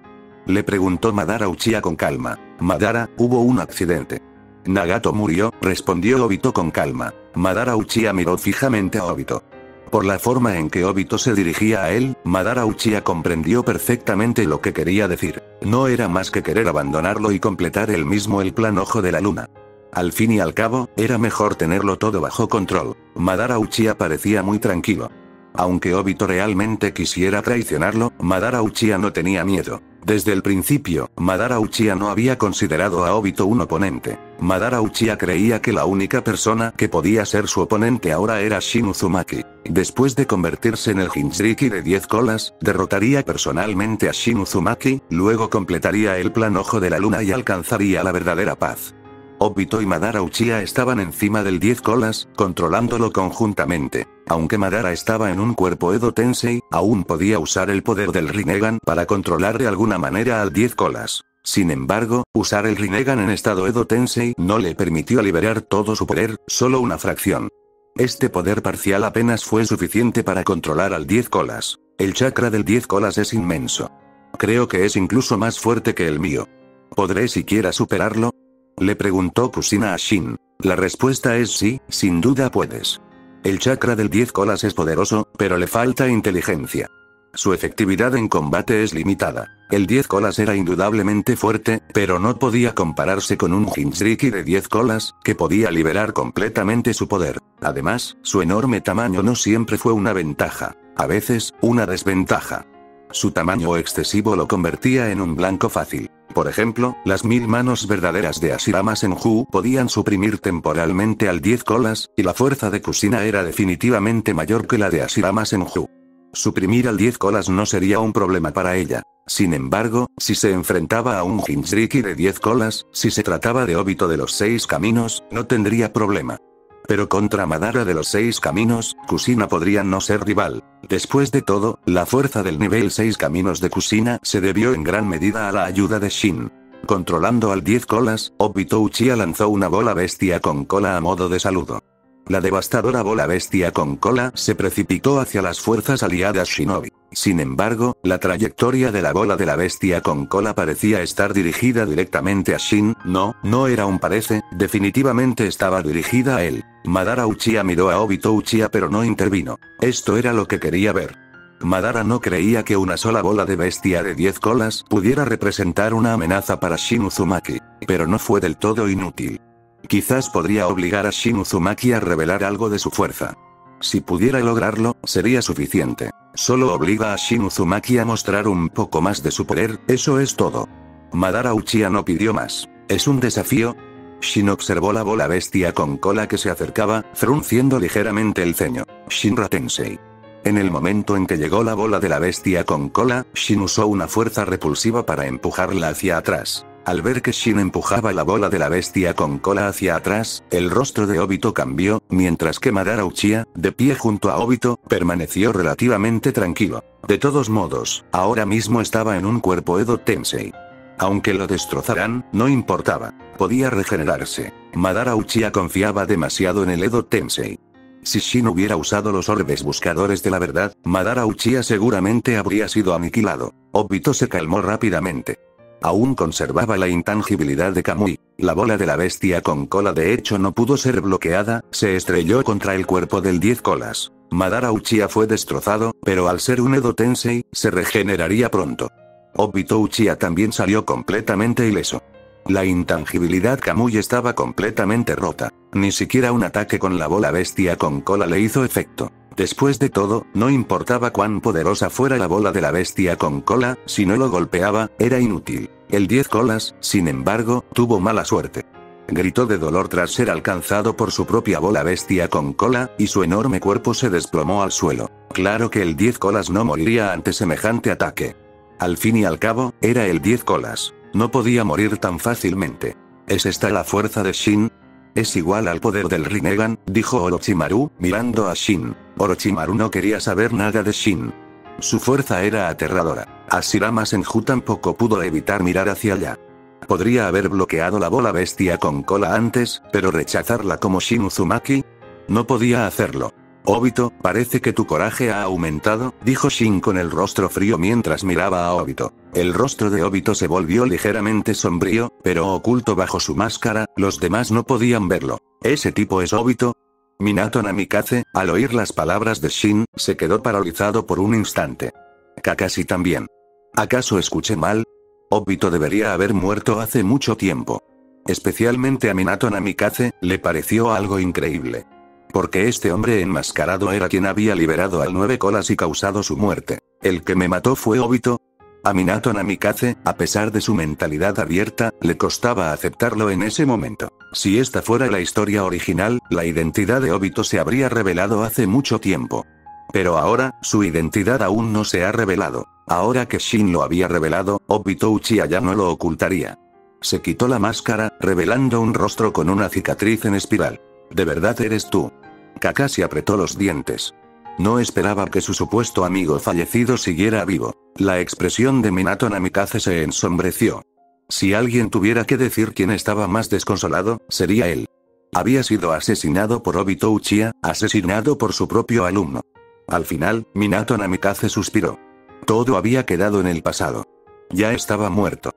Le preguntó Madara Uchiha con calma. Madara, hubo un accidente. Nagato murió, respondió Obito con calma. Madara Uchiha miró fijamente a Obito. Por la forma en que Obito se dirigía a él, Madara Uchiha comprendió perfectamente lo que quería decir. No era más que querer abandonarlo y completar él mismo el plan Ojo de la Luna. Al fin y al cabo, era mejor tenerlo todo bajo control. Madara Uchiha parecía muy tranquilo. Aunque Obito realmente quisiera traicionarlo, Madara Uchiha no tenía miedo. Desde el principio, Madara Uchiha no había considerado a Obito un oponente. Madara Uchiha creía que la única persona que podía ser su oponente ahora era Shin Uzumaki. Después de convertirse en el Jinchuriki de 10 colas, derrotaría personalmente a Shin Uzumaki, luego completaría el plan Ojo de la Luna y alcanzaría la verdadera paz. Obito y Madara Uchiha estaban encima del 10 colas, controlándolo conjuntamente. Aunque Madara estaba en un cuerpo Edo Tensei, aún podía usar el poder del Rinnegan para controlar de alguna manera al 10 colas. Sin embargo, usar el Rinnegan en estado Edo Tensei no le permitió liberar todo su poder, solo una fracción. Este poder parcial apenas fue suficiente para controlar al 10 colas. El chakra del 10 colas es inmenso. Creo que es incluso más fuerte que el mío. ¿Podré siquiera superarlo? Le preguntó Kushina a Shin. La respuesta es sí, sin duda puedes. El chakra del 10 colas es poderoso, pero le falta inteligencia. Su efectividad en combate es limitada. El 10 colas era indudablemente fuerte, pero no podía compararse con un Jinchuriki de 10 colas, que podía liberar completamente su poder. Además, su enorme tamaño no siempre fue una ventaja. A veces, una desventaja. Su tamaño excesivo lo convertía en un blanco fácil. Por ejemplo, las 1000 manos verdaderas de Hashirama Senju podían suprimir temporalmente al 10 colas, y la fuerza de Kushina era definitivamente mayor que la de Hashirama Senju. Suprimir al 10 colas no sería un problema para ella. Sin embargo, si se enfrentaba a un Jinchuriki de 10 colas, si se trataba de Obito de los 6 caminos, no tendría problema. Pero contra Madara de los 6 caminos, Kushina podría no ser rival. Después de todo, la fuerza del nivel 6 caminos de Kushina se debió en gran medida a la ayuda de Shin. Controlando al 10 colas, Obito Uchiha lanzó una bola bestia con cola a modo de saludo. La devastadora bola bestia con cola se precipitó hacia las fuerzas aliadas Shinobi. Sin embargo, la trayectoria de la bola de la bestia con cola parecía estar dirigida directamente a Shin. No era un parece, definitivamente estaba dirigida a él. Madara Uchiha miró a Obito Uchiha pero no intervino. Esto era lo que quería ver. Madara no creía que una sola bola de bestia de 10 colas pudiera representar una amenaza para Shin Uzumaki. Pero no fue del todo inútil. Quizás podría obligar a Shin Uzumaki a revelar algo de su fuerza. Si pudiera lograrlo, sería suficiente. Solo obliga a Shin Uzumaki a mostrar un poco más de su poder, eso es todo. Madara Uchiha no pidió más. ¿Es un desafío? Shin observó la bola bestia con cola que se acercaba, frunciendo ligeramente el ceño. Shinra Tensei. En el momento en que llegó la bola de la bestia con cola, Shin usó una fuerza repulsiva para empujarla hacia atrás. Al ver que Shin empujaba la bola de la bestia con cola hacia atrás, el rostro de Obito cambió, mientras que Madara Uchiha, de pie junto a Obito, permaneció relativamente tranquilo. De todos modos, ahora mismo estaba en un cuerpo Edo Tensei. Aunque lo destrozaran, no importaba. Podía regenerarse. Madara Uchiha confiaba demasiado en el Edo Tensei. Si Shin hubiera usado los orbes buscadores de la verdad, Madara Uchiha seguramente habría sido aniquilado. Obito se calmó rápidamente. Aún conservaba la intangibilidad de Kamui. La bola de la bestia con cola de hecho no pudo ser bloqueada, se estrelló contra el cuerpo del 10 colas. Madara Uchiha fue destrozado, pero al ser un Edo Tensei, se regeneraría pronto. Obito Uchiha también salió completamente ileso. La intangibilidad Kamui estaba completamente rota. Ni siquiera un ataque con la bola bestia con cola le hizo efecto. Después de todo, no importaba cuán poderosa fuera la bola de la bestia con cola, si no lo golpeaba, era inútil. El 10 colas, sin embargo, tuvo mala suerte. Gritó de dolor tras ser alcanzado por su propia bola bestia con cola, y su enorme cuerpo se desplomó al suelo. Claro que el 10 colas no moriría ante semejante ataque. Al fin y al cabo, era el 10 colas. No podía morir tan fácilmente. ¿Es esta la fuerza de Shin? Es igual al poder del Rinnegan, dijo Orochimaru, mirando a Shin. Orochimaru no quería saber nada de Shin. Su fuerza era aterradora. Hashirama Senju tampoco pudo evitar mirar hacia allá. Podría haber bloqueado la bola bestia con cola antes, pero rechazarla como Shin Uzumaki. No podía hacerlo. Obito, parece que tu coraje ha aumentado, dijo Shin con el rostro frío mientras miraba a Obito. El rostro de Obito se volvió ligeramente sombrío, pero oculto bajo su máscara, los demás no podían verlo. ¿Ese tipo es Obito? Minato Namikaze, al oír las palabras de Shin, se quedó paralizado por un instante. Kakashi también. ¿Acaso escuché mal? Obito debería haber muerto hace mucho tiempo. Especialmente a Minato Namikaze, le pareció algo increíble. Porque este hombre enmascarado era quien había liberado al 9 colas y causado su muerte. ¿El que me mató fue Obito? A Minato Namikaze, a pesar de su mentalidad abierta, le costaba aceptarlo en ese momento. Si esta fuera la historia original, la identidad de Obito se habría revelado hace mucho tiempo. Pero ahora, su identidad aún no se ha revelado. Ahora que Shin lo había revelado, Obito Uchiha ya no lo ocultaría. Se quitó la máscara, revelando un rostro con una cicatriz en espiral. ¿De verdad eres tú? Kakashi apretó los dientes. No esperaba que su supuesto amigo fallecido siguiera vivo. La expresión de Minato Namikaze se ensombreció. Si alguien tuviera que decir quién estaba más desconsolado, sería él. Había sido asesinado por Obito Uchiha, asesinado por su propio alumno. Al final, Minato Namikaze suspiró. Todo había quedado en el pasado. Ya estaba muerto.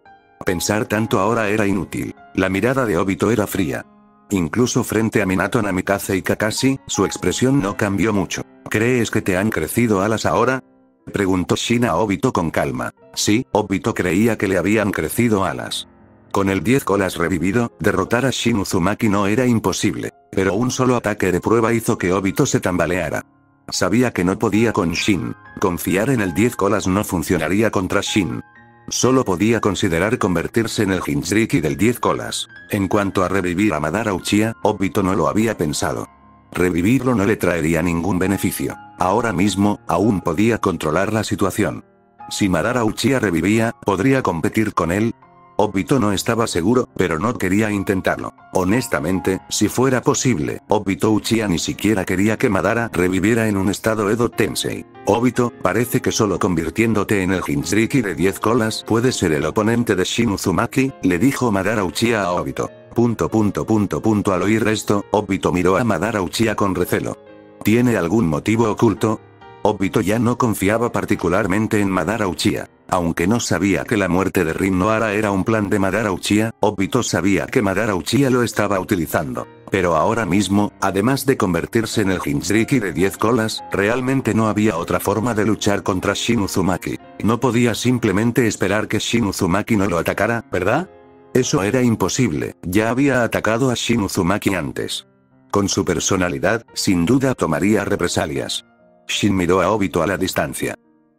Pensar tanto ahora era inútil. La mirada de Obito era fría. Incluso frente a Minato Namikaze y Kakashi, su expresión no cambió mucho. ¿Crees que te han crecido alas ahora? Preguntó Shin a Obito con calma. Sí, Obito creía que le habían crecido alas. Con el 10 colas revivido, derrotar a Shin Uzumaki no era imposible. Pero un solo ataque de prueba hizo que Obito se tambaleara. Sabía que no podía con Shin. Confiar en el 10 colas no funcionaría contra Shin. Solo podía considerar convertirse en el Jinchuriki del 10 colas. En cuanto a revivir a Madara Uchiha, Obito no lo había pensado. Revivirlo no le traería ningún beneficio. Ahora mismo, aún podía controlar la situación. Si Madara Uchiha revivía, ¿podría competir con él? Obito no estaba seguro, pero no quería intentarlo. Honestamente, si fuera posible, Obito Uchiha ni siquiera quería que Madara reviviera en un estado Edo Tensei. Obito, parece que solo convirtiéndote en el Jinchuriki de 10 colas puedes ser el oponente de Shin Uzumaki, le dijo Madara Uchiha a Obito. Al oír esto, Obito miró a Madara Uchiha con recelo. ¿Tiene algún motivo oculto? Obito ya no confiaba particularmente en Madara Uchiha. Aunque no sabía que la muerte de Rin Nohara era un plan de Madara Uchiha, Obito sabía que Madara Uchiha lo estaba utilizando. Pero ahora mismo, además de convertirse en el Jinchuriki de 10 colas, realmente no había otra forma de luchar contra Shin Uzumaki. No podía simplemente esperar que Shin Uzumaki no lo atacara, ¿verdad? Eso era imposible, ya había atacado a Shin Uzumaki antes. Con su personalidad, sin duda tomaría represalias. Shin miró a Obito a la distancia.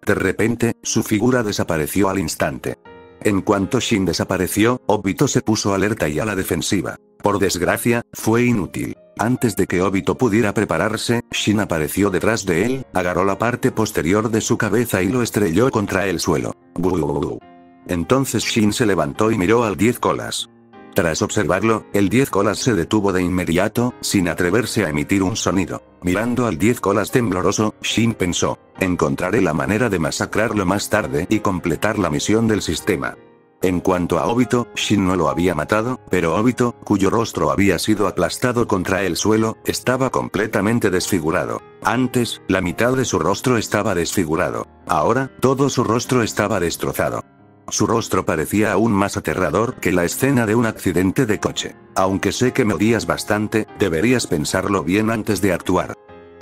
De repente, su figura desapareció al instante. En cuanto Shin desapareció, Obito se puso alerta y a la defensiva. Por desgracia, fue inútil. Antes de que Obito pudiera prepararse, Shin apareció detrás de él, agarró la parte posterior de su cabeza y lo estrelló contra el suelo. ¡Buu! Entonces Shin se levantó y miró al 10 colas. Tras observarlo, el 10 colas se detuvo de inmediato, sin atreverse a emitir un sonido. Mirando al 10 colas tembloroso, Shin pensó, encontraré la manera de masacrarlo más tarde y completar la misión del sistema. En cuanto a Obito, Shin no lo había matado, pero Obito, cuyo rostro había sido aplastado contra el suelo, estaba completamente desfigurado. Antes, la mitad de su rostro estaba desfigurado. Ahora, todo su rostro estaba destrozado. Su rostro parecía aún más aterrador que la escena de un accidente de coche. Aunque sé que me odias bastante, deberías pensarlo bien antes de actuar.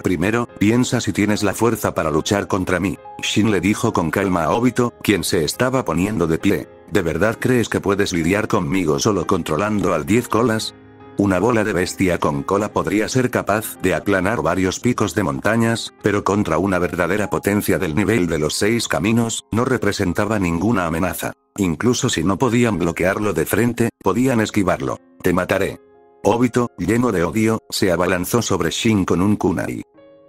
Primero, piensa si tienes la fuerza para luchar contra mí. Shin le dijo con calma a Obito, quien se estaba poniendo de pie. ¿De verdad crees que puedes lidiar conmigo solo controlando al 10 colas? Una bola de bestia con cola podría ser capaz de aplanar varios picos de montañas, pero contra una verdadera potencia del nivel de los 6 caminos, no representaba ninguna amenaza. Incluso si no podían bloquearlo de frente, podían esquivarlo. Te mataré. Obito, lleno de odio, se abalanzó sobre Shin con un kunai.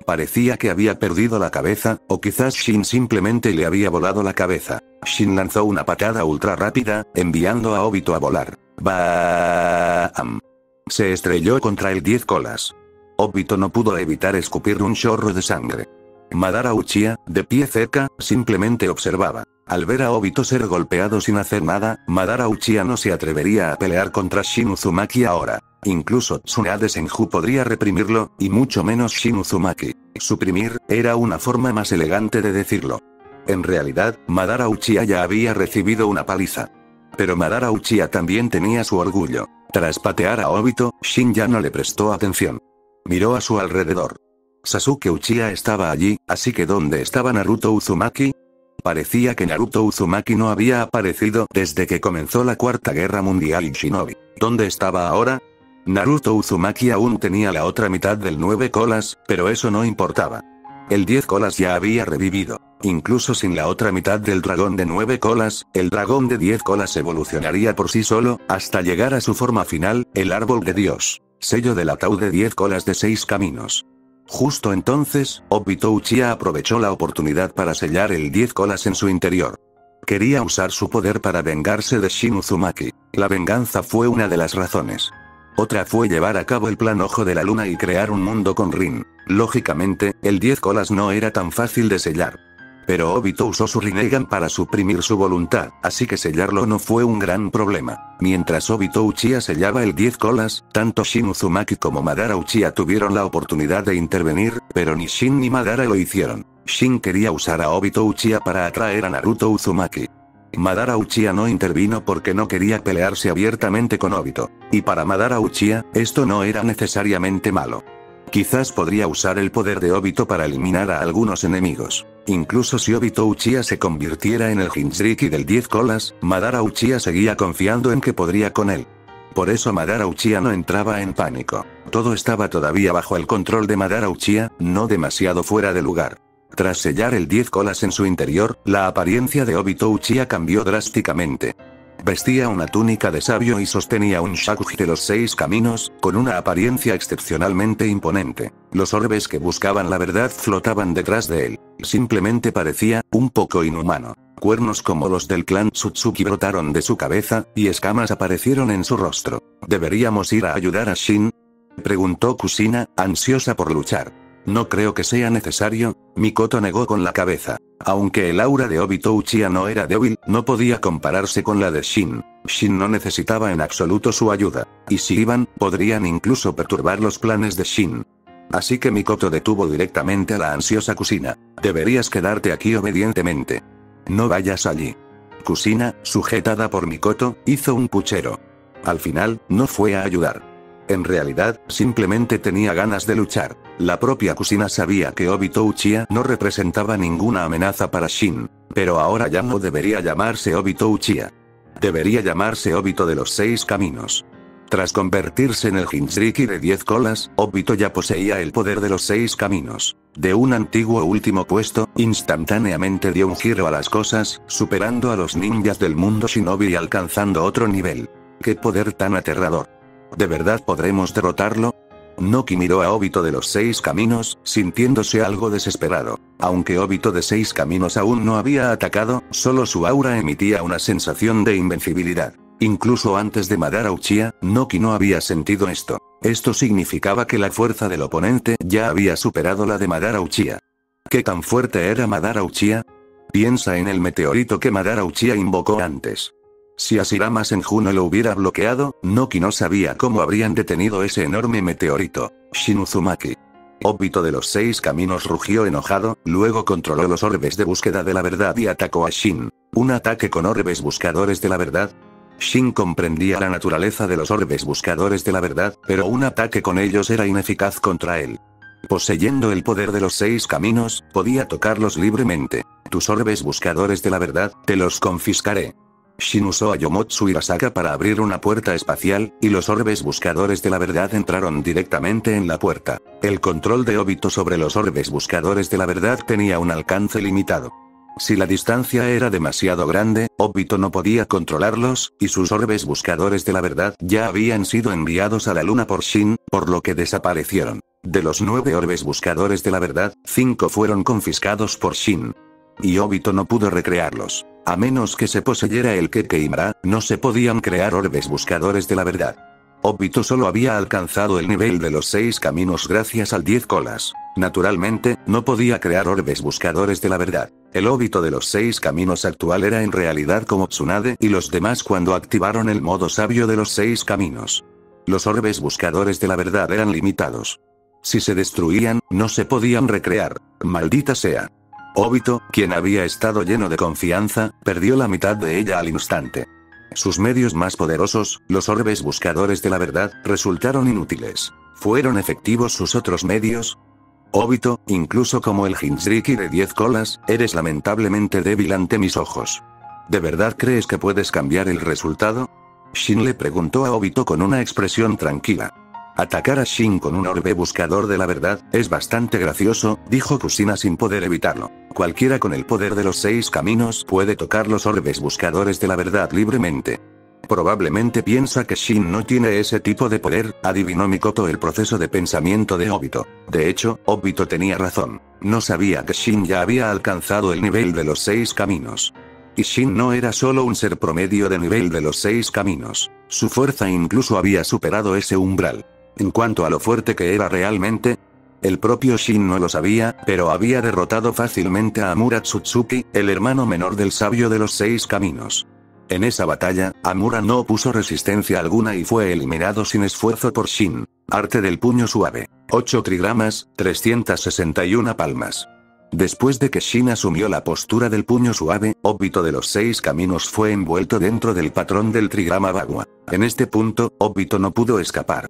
Parecía que había perdido la cabeza, o quizás Shin simplemente le había volado la cabeza. Shin lanzó una patada ultra rápida, enviando a Obito a volar. ¡Bam! Se estrelló contra el 10 colas. Obito no pudo evitar escupir un chorro de sangre. Madara Uchiha, de pie cerca, simplemente observaba. Al ver a Obito ser golpeado sin hacer nada, Madara Uchiha no se atrevería a pelear contra Shin Uzumaki ahora. Incluso Tsunade Senju podría reprimirlo, y mucho menos Shin Uzumaki. Suprimir, era una forma más elegante de decirlo. En realidad, Madara Uchiha ya había recibido una paliza. Pero Madara Uchiha también tenía su orgullo. Tras patear a Obito, Shin ya no le prestó atención. Miró a su alrededor. Sasuke Uchiha estaba allí, así que ¿dónde estaba Naruto Uzumaki? Parecía que Naruto Uzumaki no había aparecido desde que comenzó la Cuarta Guerra Mundial y Shinobi. ¿Dónde estaba ahora? Naruto Uzumaki aún tenía la otra mitad del 9 colas, pero eso no importaba. El 10 colas ya había revivido. Incluso sin la otra mitad del dragón de 9 colas, el dragón de 10 colas evolucionaría por sí solo, hasta llegar a su forma final, el árbol de Dios. Sello del ataúd de 10 colas de 6 caminos. Justo entonces, Obito Uchiha aprovechó la oportunidad para sellar el 10 colas en su interior. Quería usar su poder para vengarse de Shin Uzumaki. La venganza fue una de las razones. Otra fue llevar a cabo el plan Ojo de la Luna y crear un mundo con Rin. Lógicamente, el 10 colas no era tan fácil de sellar. Pero Obito usó su Rinnegan para suprimir su voluntad, así que sellarlo no fue un gran problema. Mientras Obito Uchiha sellaba el 10 colas, tanto Shin Uzumaki como Madara Uchiha tuvieron la oportunidad de intervenir, pero ni Shin ni Madara lo hicieron. Shin quería usar a Obito Uchiha para atraer a Naruto Uzumaki. Madara Uchiha no intervino porque no quería pelearse abiertamente con Obito. Y para Madara Uchiha, esto no era necesariamente malo. Quizás podría usar el poder de Obito para eliminar a algunos enemigos. Incluso si Obito Uchiha se convirtiera en el Jinchuriki del 10 colas, Madara Uchiha seguía confiando en que podría con él. Por eso Madara Uchiha no entraba en pánico. Todo estaba todavía bajo el control de Madara Uchiha, no demasiado fuera de lugar. Tras sellar el 10 colas en su interior, la apariencia de Obito Uchiha cambió drásticamente. Vestía una túnica de sabio y sostenía un shakuji de los 6 caminos, con una apariencia excepcionalmente imponente. Los orbes que buscaban la verdad flotaban detrás de él. Simplemente parecía un poco inhumano. Cuernos como los del clan Tsutsuki brotaron de su cabeza, y escamas aparecieron en su rostro. ¿Deberíamos ir a ayudar a Shin?, preguntó Kushina, ansiosa por luchar. No creo que sea necesario, Mikoto negó con la cabeza. Aunque el aura de Obito Uchiha no era débil, no podía compararse con la de Shin. Shin no necesitaba en absoluto su ayuda. Y si iban, podrían incluso perturbar los planes de Shin. Así que Mikoto detuvo directamente a la ansiosa Kushina. Deberías quedarte aquí obedientemente. No vayas allí. Kushina, sujetada por Mikoto, hizo un puchero. Al final, no fue a ayudar. En realidad, simplemente tenía ganas de luchar. La propia Kushina sabía que Obito Uchiha no representaba ninguna amenaza para Shin. Pero ahora ya no debería llamarse Obito Uchiha. Debería llamarse Obito de los 6 caminos. Tras convertirse en el Jinchuriki de 10 colas, Obito ya poseía el poder de los 6 caminos. De un antiguo último puesto, instantáneamente dio un giro a las cosas, superando a los ninjas del mundo shinobi y alcanzando otro nivel. ¡Qué poder tan aterrador! ¿De verdad podremos derrotarlo? Noki miró a Obito de los 6 caminos, sintiéndose algo desesperado. Aunque Obito de 6 caminos aún no había atacado, solo su aura emitía una sensación de invencibilidad. Incluso antes de Madara Uchiha, Noki no había sentido esto. Esto significaba que la fuerza del oponente ya había superado la de Madara Uchiha. ¿Qué tan fuerte era Madara Uchiha? Piensa en el meteorito que Madara Uchiha invocó antes. Si Hashirama Senju lo hubiera bloqueado, Noki no sabía cómo habrían detenido ese enorme meteorito. Shin Uzumaki. Obito de los 6 caminos rugió enojado, luego controló los orbes de búsqueda de la verdad y atacó a Shin. ¿Un ataque con orbes buscadores de la verdad? Shin comprendía la naturaleza de los orbes buscadores de la verdad, pero un ataque con ellos era ineficaz contra él. Poseyendo el poder de los 6 caminos, podía tocarlos libremente. Tus orbes buscadores de la verdad, te los confiscaré. Shin usó a Yomotsu Hirasaka para abrir una puerta espacial, y los orbes buscadores de la verdad entraron directamente en la puerta. El control de Obito sobre los orbes buscadores de la verdad tenía un alcance limitado. Si la distancia era demasiado grande, Obito no podía controlarlos, y sus orbes buscadores de la verdad ya habían sido enviados a la luna por Shin, por lo que desaparecieron. De los 9 orbes buscadores de la verdad, 5 fueron confiscados por Shin. Y Obito no pudo recrearlos. A menos que se poseyera el Kekkei-Mara, no se podían crear orbes buscadores de la verdad. Obito solo había alcanzado el nivel de los 6 caminos gracias al 10 colas. Naturalmente, no podía crear orbes buscadores de la verdad. El Obito de los 6 caminos actual era en realidad como Tsunade y los demás cuando activaron el modo sabio de los 6 caminos. Los orbes buscadores de la verdad eran limitados. Si se destruían, no se podían recrear. Maldita sea. Obito, quien había estado lleno de confianza, perdió la mitad de ella al instante. Sus medios más poderosos, los orbes buscadores de la verdad, resultaron inútiles. ¿Fueron efectivos sus otros medios? Obito, incluso como el Jinchuriki de 10 colas, eres lamentablemente débil ante mis ojos. ¿De verdad crees que puedes cambiar el resultado? Shin le preguntó a Obito con una expresión tranquila. Atacar a Shin con un orbe buscador de la verdad, es bastante gracioso, dijo Kushina sin poder evitarlo. Cualquiera con el poder de los 6 caminos puede tocar los orbes buscadores de la verdad libremente. Probablemente piensa que Shin no tiene ese tipo de poder, adivinó Mikoto el proceso de pensamiento de Obito. De hecho, Obito tenía razón. No sabía que Shin ya había alcanzado el nivel de los 6 caminos. Y Shin no era solo un ser promedio de nivel de los 6 caminos. Su fuerza incluso había superado ese umbral. En cuanto a lo fuerte que era realmente, el propio Shin no lo sabía, pero había derrotado fácilmente a Amura Tsutsuki, el hermano menor del sabio de los 6 caminos. En esa batalla, Amura no opuso resistencia alguna y fue eliminado sin esfuerzo por Shin. Arte del puño suave. 8 trigramas, 361 palmas. Después de que Shin asumió la postura del puño suave, Obito de los 6 caminos fue envuelto dentro del patrón del trigrama Bagua. En este punto, Obito no pudo escapar.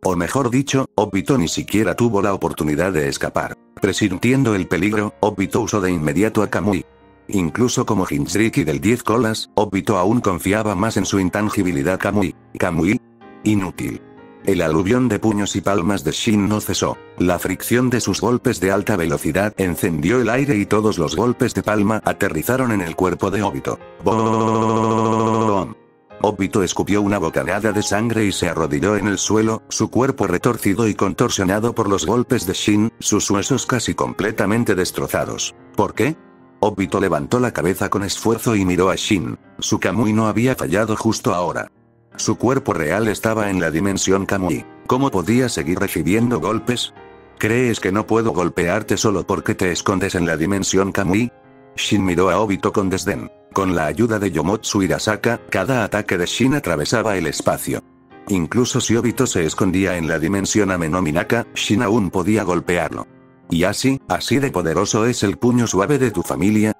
O mejor dicho, Obito ni siquiera tuvo la oportunidad de escapar. Presintiendo el peligro, Obito usó de inmediato a Kamui. Incluso como Jinchuriki del 10 colas, Obito aún confiaba más en su intangibilidad Kamui. Kamui. Inútil. El aluvión de puños y palmas de Shin no cesó. La fricción de sus golpes de alta velocidad encendió el aire y todos los golpes de palma aterrizaron en el cuerpo de Obito. ¡Boom! Obito escupió una bocanada de sangre y se arrodilló en el suelo, su cuerpo retorcido y contorsionado por los golpes de Shin, sus huesos casi completamente destrozados. ¿Por qué? Obito levantó la cabeza con esfuerzo y miró a Shin. Su Kamui no había fallado justo ahora. Su cuerpo real estaba en la dimensión Kamui. ¿Cómo podía seguir recibiendo golpes? ¿Crees que no puedo golpearte solo porque te escondes en la dimensión Kamui? Shin miró a Obito con desdén. Con la ayuda de Yomotsu Hirasaka, cada ataque de Shin atravesaba el espacio. Incluso si Obito se escondía en la dimensión Amenominaka, Shin aún podía golpearlo. ¿Y así de poderoso es el puño suave de tu familia?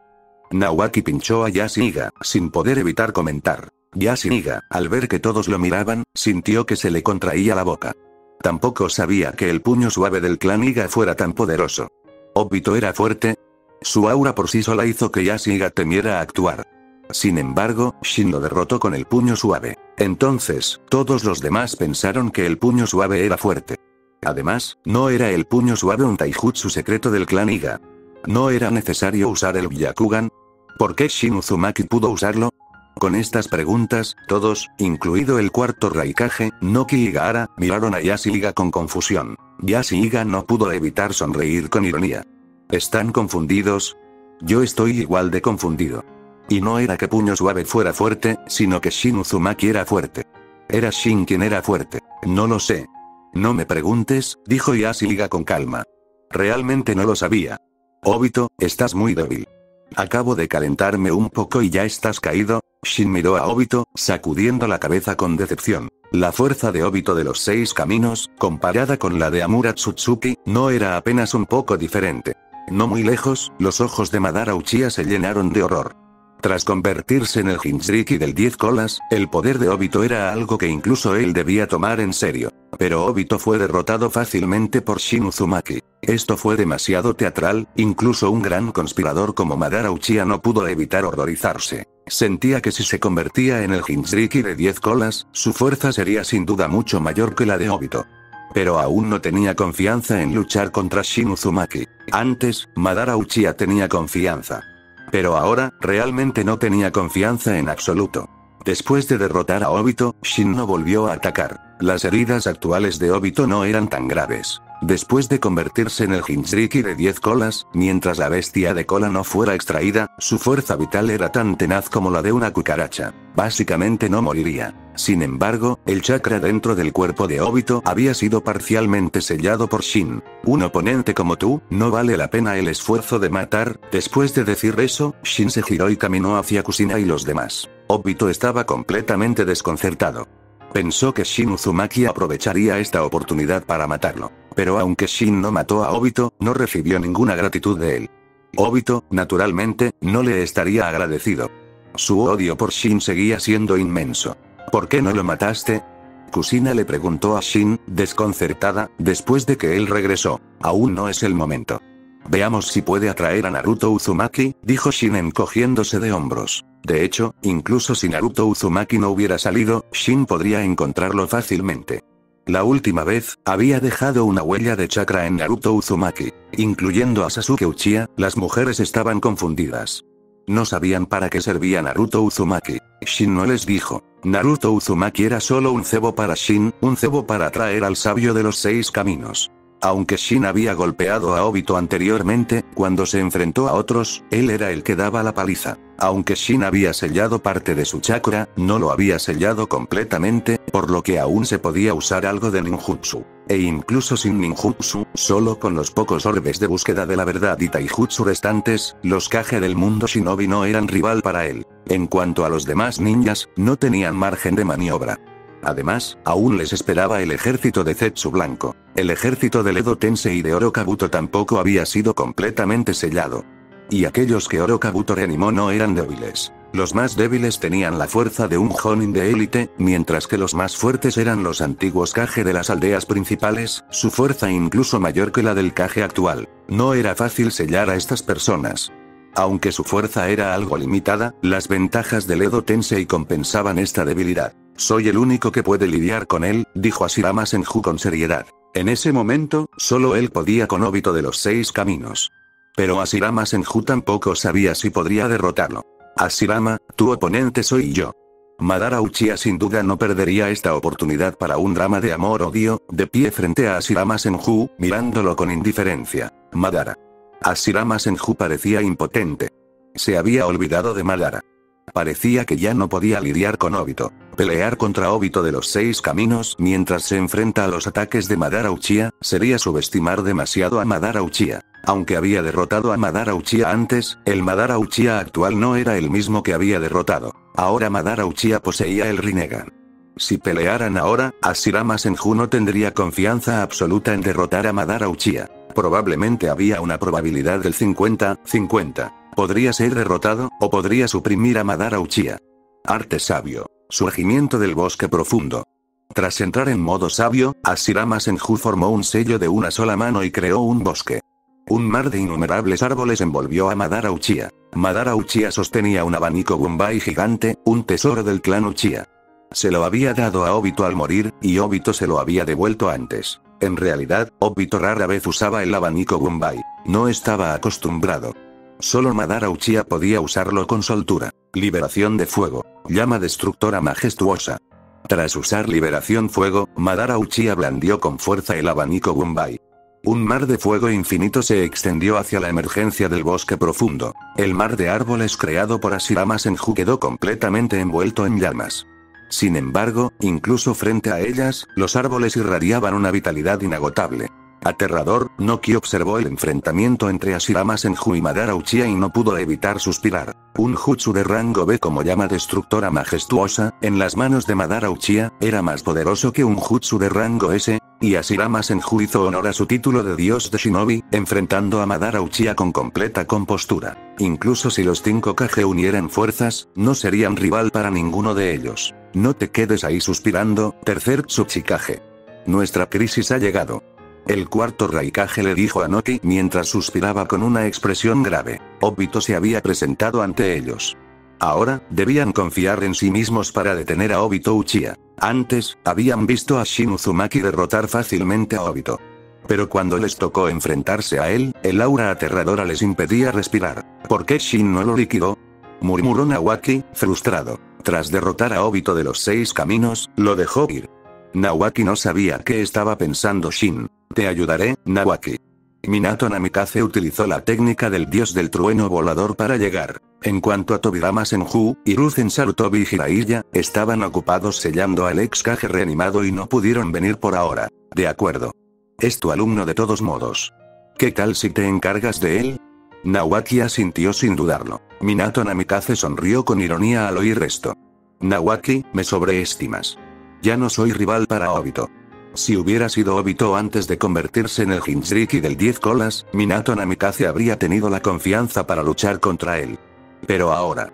Naoaki pinchó a Yashiga, sin poder evitar comentar. Yashiga, al ver que todos lo miraban, sintió que se le contraía la boca. Tampoco sabía que el puño suave del clan Iga fuera tan poderoso. ¿Obito era fuerte? Su aura por sí sola hizo que Yashiga temiera actuar. Sin embargo, Shin lo derrotó con el puño suave. Entonces, todos los demás pensaron que el puño suave era fuerte. Además, no era el puño suave un taijutsu secreto del clan Iga. ¿No era necesario usar el Byakugan? ¿Por qué Shin Uzumaki pudo usarlo? Con estas preguntas, todos, incluido el cuarto Raikage, Noki y Gaara, miraron a Yashiga con confusión. Yashiga no pudo evitar sonreír con ironía. ¿Están confundidos? Yo estoy igual de confundido. Y no era que puño suave fuera fuerte, sino que Shin Uzumaki era fuerte. Era Shin quien era fuerte. No lo sé. No me preguntes, dijo Yashiga con calma. Realmente no lo sabía. Obito, estás muy débil. Acabo de calentarme un poco y ya estás caído. Shin miró a Obito, sacudiendo la cabeza con decepción. La fuerza de Obito de los 6 caminos, comparada con la de Amura Tsutsuki, no era apenas un poco diferente. No muy lejos, los ojos de Madara Uchiha se llenaron de horror. Tras convertirse en el Jinchuriki del 10 colas, el poder de Obito era algo que incluso él debía tomar en serio. Pero Obito fue derrotado fácilmente por Shin Uzumaki. Esto fue demasiado teatral, incluso un gran conspirador como Madara Uchiha no pudo evitar horrorizarse. Sentía que si se convertía en el Jinchuriki de 10 colas, su fuerza sería sin duda mucho mayor que la de Obito. Pero aún no tenía confianza en luchar contra Shin Uzumaki. Antes, Madara Uchiha tenía confianza. Pero ahora, realmente no tenía confianza en absoluto. Después de derrotar a Obito, Shin no volvió a atacar. Las heridas actuales de Obito no eran tan graves. Después de convertirse en el Jinchuriki de 10 colas, mientras la bestia de cola no fuera extraída, su fuerza vital era tan tenaz como la de una cucaracha. Básicamente no moriría. Sin embargo, el chakra dentro del cuerpo de Obito había sido parcialmente sellado por Shin. Un oponente como tú, no vale la pena el esfuerzo de matar. Después de decir eso, Shin se giró y caminó hacia Kushina y los demás. Obito estaba completamente desconcertado. Pensó que Shin Uzumaki aprovecharía esta oportunidad para matarlo. Pero aunque Shin no mató a Obito, no recibió ninguna gratitud de él. Obito, naturalmente, no le estaría agradecido. Su odio por Shin seguía siendo inmenso. ¿Por qué no lo mataste? Kushina le preguntó a Shin, desconcertada, después de que él regresó. Aún no es el momento. Veamos si puede atraer a Naruto Uzumaki, dijo Shin encogiéndose de hombros. De hecho, incluso si Naruto Uzumaki no hubiera salido, Shin podría encontrarlo fácilmente. La última vez, había dejado una huella de chakra en Naruto Uzumaki. Incluyendo a Sasuke Uchiha, las mujeres estaban confundidas. No sabían para qué servía Naruto Uzumaki. Shin no les dijo. Naruto Uzumaki era solo un cebo para Shin, un cebo para atraer al sabio de los 6 caminos. Aunque Shin había golpeado a Obito anteriormente, cuando se enfrentó a otros, él era el que daba la paliza. Aunque Shin había sellado parte de su chakra, no lo había sellado completamente, por lo que aún se podía usar algo de ninjutsu. E incluso sin ninjutsu, solo con los pocos orbes de búsqueda de la verdad y taijutsu restantes, los Kage del mundo shinobi no eran rival para él. En cuanto a los demás ninjas, no tenían margen de maniobra. Además, aún les esperaba el ejército de Zetsu Blanco. El ejército de Edo Tensei y de Orokabuto tampoco había sido completamente sellado. Y aquellos que Orokabuto reanimó no eran débiles. Los más débiles tenían la fuerza de un Jonin de élite, mientras que los más fuertes eran los antiguos Kage de las aldeas principales, su fuerza incluso mayor que la del Kage actual. No era fácil sellar a estas personas. Aunque su fuerza era algo limitada, las ventajas del Edo Tensei compensaban esta debilidad. Soy el único que puede lidiar con él, dijo Hashirama Senju con seriedad. En ese momento, solo él podía con Obito de los 6 caminos. Pero Hashirama Senju tampoco sabía si podría derrotarlo. Hashirama, tu oponente soy yo. Madara Uchiha sin duda no perdería esta oportunidad para un drama de amor-odio, de pie frente a Hashirama Senju, mirándolo con indiferencia. Madara. Hashirama Senju parecía impotente. Se había olvidado de Madara. Parecía que ya no podía lidiar con Obito. Pelear contra Obito de los 6 caminos mientras se enfrenta a los ataques de Madara Uchiha, sería subestimar demasiado a Madara Uchiha. Aunque había derrotado a Madara Uchiha antes, el Madara Uchiha actual no era el mismo que había derrotado. Ahora Madara Uchiha poseía el Rinnegan. Si pelearan ahora, Hashirama Senju no tendría confianza absoluta en derrotar a Madara Uchiha. Probablemente había una probabilidad del 50-50. Podría ser derrotado, o podría suprimir a Madara Uchiha. Arte sabio. Surgimiento del bosque profundo. Tras entrar en modo sabio, Hashirama Senju formó un sello de una sola mano y creó un bosque. Un mar de innumerables árboles envolvió a Madara Uchiha. Madara Uchiha sostenía un abanico Gumball gigante, un tesoro del clan Uchiha. Se lo había dado a Obito al morir, y Obito se lo había devuelto antes. En realidad, Obito rara vez usaba el abanico Gumball. No estaba acostumbrado. Solo Madara Uchiha podía usarlo con soltura. Liberación de fuego. Llama destructora majestuosa. Tras usar liberación fuego, Madara Uchiha blandió con fuerza el abanico Gumball. Un mar de fuego infinito se extendió hacia la emergencia del bosque profundo. El mar de árboles creado por Hashirama Senju quedó completamente envuelto en llamas. Sin embargo, incluso frente a ellas, los árboles irradiaban una vitalidad inagotable. Aterrador, Noki observó el enfrentamiento entre Hashirama Senju y Madara Uchiha y no pudo evitar suspirar. Un jutsu de rango B como llama destructora majestuosa, en las manos de Madara Uchiha, era más poderoso que un jutsu de rango S, y Hashirama Senju hizo honor a su título de dios de shinobi, enfrentando a Madara Uchiha con completa compostura. Incluso si los 5 Kage unieran fuerzas, no serían rival para ninguno de ellos. No te quedes ahí suspirando, tercer Tsuchikage. Nuestra crisis ha llegado. El cuarto Raikage le dijo a Noki mientras suspiraba con una expresión grave. Obito se había presentado ante ellos. Ahora, debían confiar en sí mismos para detener a Obito Uchiha. Antes, habían visto a Shin Uzumaki derrotar fácilmente a Obito. Pero cuando les tocó enfrentarse a él, el aura aterradora les impedía respirar. ¿Por qué Shin no lo liquidó?, murmuró Nawaki, frustrado. Tras derrotar a Obito de los 6 caminos, lo dejó ir. Nawaki no sabía qué estaba pensando Shin. Te ayudaré, Nawaki. Minato Namikaze utilizó la técnica del dios del trueno volador para llegar. En cuanto a Tobirama Senju, Hiruzen Sarutobi y Jiraiya, estaban ocupados sellando al ex Kage reanimado y no pudieron venir por ahora. De acuerdo. Es tu alumno de todos modos. ¿Qué tal si te encargas de él? Nawaki asintió sin dudarlo. Minato Namikaze sonrió con ironía al oír esto. Nawaki, me sobreestimas. Ya no soy rival para Obito. Si hubiera sido Obito antes de convertirse en el Jinchuriki del 10 colas, Minato Namikaze habría tenido la confianza para luchar contra él. Pero ahora.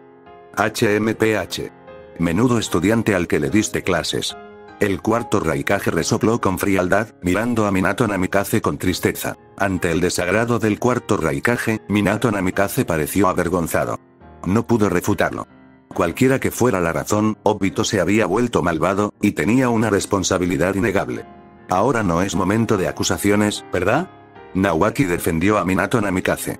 HMPH. Menudo estudiante al que le diste clases. El cuarto Raikage resopló con frialdad, mirando a Minato Namikaze con tristeza. Ante el desagrado del cuarto Raikage, Minato Namikaze pareció avergonzado. No pudo refutarlo. Cualquiera que fuera la razón, Obito se había vuelto malvado, y tenía una responsabilidad innegable. Ahora no es momento de acusaciones, ¿verdad? Nawaki defendió a Minato Namikaze.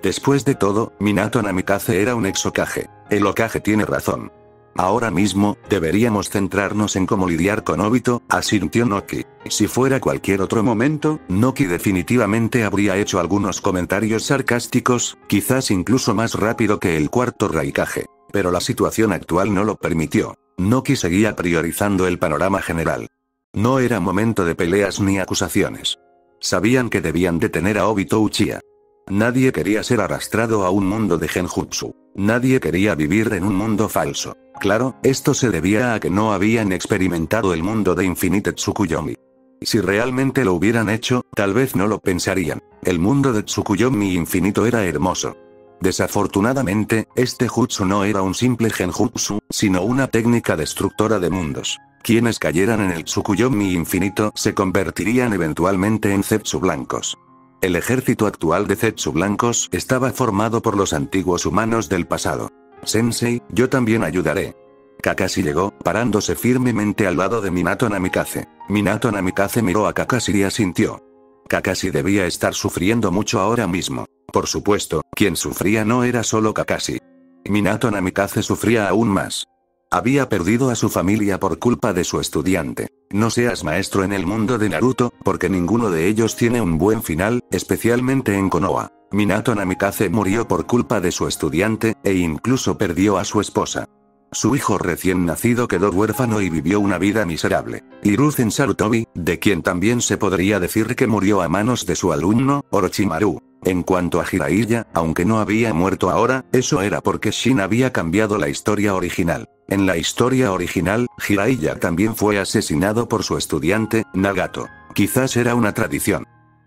Después de todo, Minato Namikaze era un ex Hokage. El Hokage tiene razón. Ahora mismo, deberíamos centrarnos en cómo lidiar con Obito, asintió Noki. Si fuera cualquier otro momento, Noki definitivamente habría hecho algunos comentarios sarcásticos, quizás incluso más rápido que el cuarto Raikage. Pero la situación actual no lo permitió. Noki seguía priorizando el panorama general. No era momento de peleas ni acusaciones. Sabían que debían detener a Obito Uchiha. Nadie quería ser arrastrado a un mundo de genjutsu. Nadie quería vivir en un mundo falso. Claro, esto se debía a que no habían experimentado el mundo de Infinite Tsukuyomi. Si realmente lo hubieran hecho, tal vez no lo pensarían. El mundo de Tsukuyomi infinito era hermoso. Desafortunadamente, este jutsu no era un simple genjutsu, sino una técnica destructora de mundos. Quienes cayeran en el Tsukuyomi infinito se convertirían eventualmente en Zetsu blancos. El ejército actual de Zetsu blancos estaba formado por los antiguos humanos del pasado. Sensei, yo también ayudaré. Kakashi llegó, parándose firmemente al lado de Minato Namikaze. Minato Namikaze miró a Kakashi y asintió. Kakashi debía estar sufriendo mucho ahora mismo. Por supuesto, quien sufría no era solo Kakashi. Minato Namikaze sufría aún más. Había perdido a su familia por culpa de su estudiante. No seas maestro en el mundo de Naruto, porque ninguno de ellos tiene un buen final, especialmente en Konoha. Minato Namikaze murió por culpa de su estudiante, e incluso perdió a su esposa. Su hijo recién nacido quedó huérfano y vivió una vida miserable. Hiruzen Sarutobi, de quien también se podría decir que murió a manos de su alumno, Orochimaru. En cuanto a Jiraiya, aunque no había muerto ahora, eso era porque Shin había cambiado la historia original. En la historia original, Jiraiya también fue asesinado por su estudiante, Nagato. Quizás era una tradición.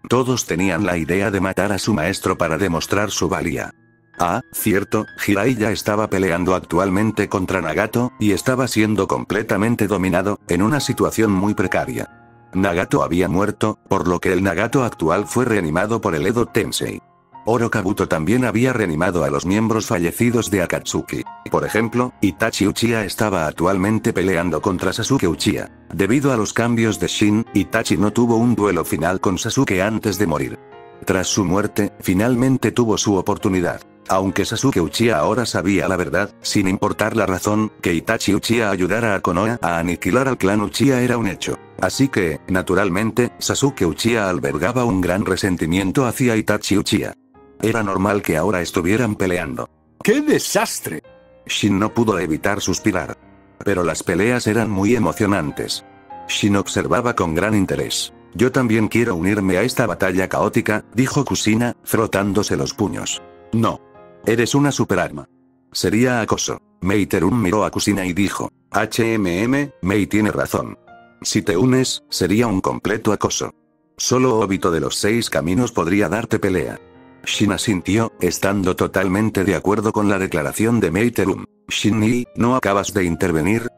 Todos tenían la idea de matar a su maestro para demostrar su valía. Ah, cierto, Jiraiya estaba peleando actualmente contra Nagato, y estaba siendo completamente dominado, en una situación muy precaria. Nagato había muerto, por lo que el Nagato actual fue reanimado por el Edo Tensei. Oro Kabuto también había reanimado a los miembros fallecidos de Akatsuki. Por ejemplo, Itachi Uchiha estaba actualmente peleando contra Sasuke Uchiha. Debido a los cambios de Shin, Itachi no tuvo un duelo final con Sasuke antes de morir. Tras su muerte, finalmente tuvo su oportunidad. Aunque Sasuke Uchiha ahora sabía la verdad, sin importar la razón, que Itachi Uchiha ayudara a Konoha a aniquilar al clan Uchiha era un hecho. Así que, naturalmente, Sasuke Uchiha albergaba un gran resentimiento hacia Itachi Uchiha. Era normal que ahora estuvieran peleando. ¡Qué desastre! Shin no pudo evitar suspirar. Pero las peleas eran muy emocionantes. Shin observaba con gran interés. Yo también quiero unirme a esta batalla caótica, dijo Kushina, frotándose los puños. No. Eres una superarma. Sería acoso. Meiterum miró a Kushina y dijo, Mei tiene razón. Si te unes, sería un completo acoso. Solo Obito de los 6 caminos podría darte pelea. Shin asintió, estando totalmente de acuerdo con la declaración de Meiterum. Shin-Nii, ¿no acabas de intervenir?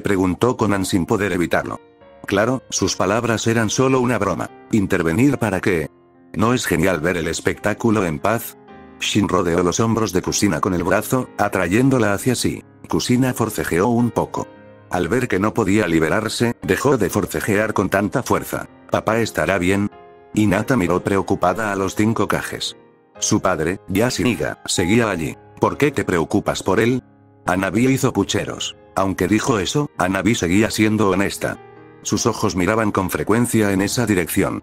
Preguntó Konan sin poder evitarlo. Claro, sus palabras eran solo una broma. ¿Intervenir para qué? ¿No es genial ver el espectáculo en paz? Shin rodeó los hombros de Kushina con el brazo, atrayéndola hacia sí. Kushina forcejeó un poco. Al ver que no podía liberarse, dejó de forcejear con tanta fuerza. ¿Papá estará bien? Hinata miró preocupada a los 5 Kages. Su padre, Yashiniga, seguía allí. ¿Por qué te preocupas por él? Hanabi hizo pucheros. Aunque dijo eso, Hanabi seguía siendo honesta. Sus ojos miraban con frecuencia en esa dirección.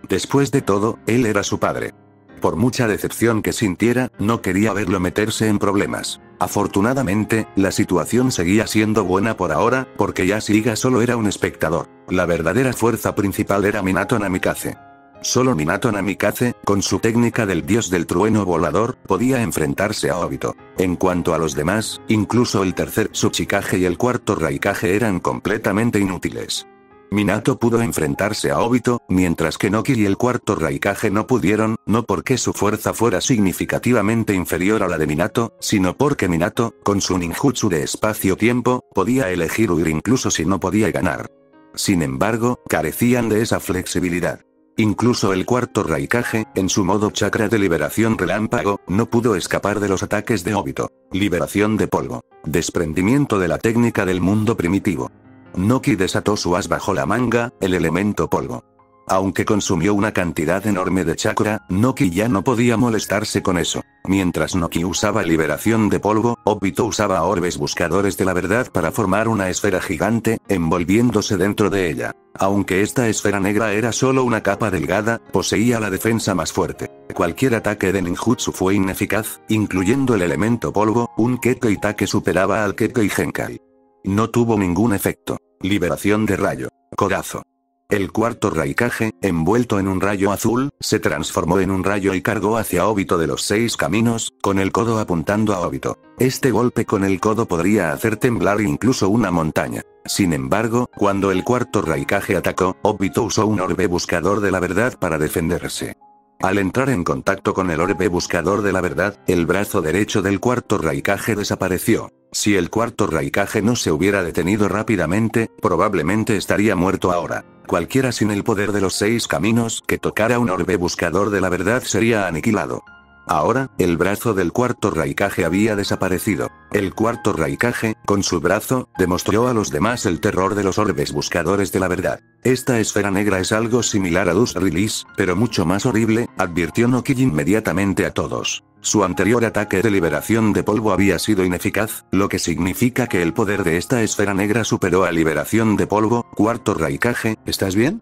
Después de todo, él era su padre. Por mucha decepción que sintiera, no quería verlo meterse en problemas. Afortunadamente, la situación seguía siendo buena por ahora, porque Yashiniga solo era un espectador. La verdadera fuerza principal era Minato Namikaze. Solo Minato Namikaze, con su técnica del dios del trueno volador, podía enfrentarse a Obito. En cuanto a los demás, incluso el tercer Tsuchikage y el cuarto Raikage eran completamente inútiles. Minato pudo enfrentarse a Obito, mientras que Noki y el cuarto Raikage no pudieron, no porque su fuerza fuera significativamente inferior a la de Minato, sino porque Minato, con su ninjutsu de espacio-tiempo, podía elegir huir incluso si no podía ganar. Sin embargo, carecían de esa flexibilidad. Incluso el cuarto Raikage, en su modo chakra de liberación relámpago, no pudo escapar de los ataques de Obito. Liberación de polvo. Desprendimiento de la técnica del mundo primitivo. Noki desató su as bajo la manga, el elemento polvo. Aunque consumió una cantidad enorme de chakra, Noki ya no podía molestarse con eso. Mientras Noki usaba liberación de polvo, Obito usaba orbes buscadores de la verdad para formar una esfera gigante, envolviéndose dentro de ella. Aunque esta esfera negra era solo una capa delgada, poseía la defensa más fuerte. Cualquier ataque de ninjutsu fue ineficaz, incluyendo el elemento polvo, un Kekkei Take superaba al Kekkei Genkai. No tuvo ningún efecto. Liberación de rayo. Codazo. El cuarto Raikage, envuelto en un rayo azul, se transformó en un rayo y cargó hacia Obito de los 6 caminos, con el codo apuntando a Obito. Este golpe con el codo podría hacer temblar incluso una montaña. Sin embargo, cuando el cuarto Raikage atacó, Obito usó un orbe buscador de la verdad para defenderse. Al entrar en contacto con el orbe buscador de la verdad, el brazo derecho del cuarto Raikage desapareció. Si el cuarto Raikage no se hubiera detenido rápidamente, probablemente estaría muerto ahora. Cualquiera sin el poder de los 6 caminos que tocara un orbe buscador de la verdad sería aniquilado. Ahora, el brazo del cuarto Raikage había desaparecido. El cuarto Raikage, con su brazo, demostró a los demás el terror de los orbes buscadores de la verdad. Esta esfera negra es algo similar a Dust Release, pero mucho más horrible, advirtió Noki inmediatamente a todos. Su anterior ataque de liberación de polvo había sido ineficaz, lo que significa que el poder de esta esfera negra superó a liberación de polvo. Cuarto Raikage, ¿estás bien?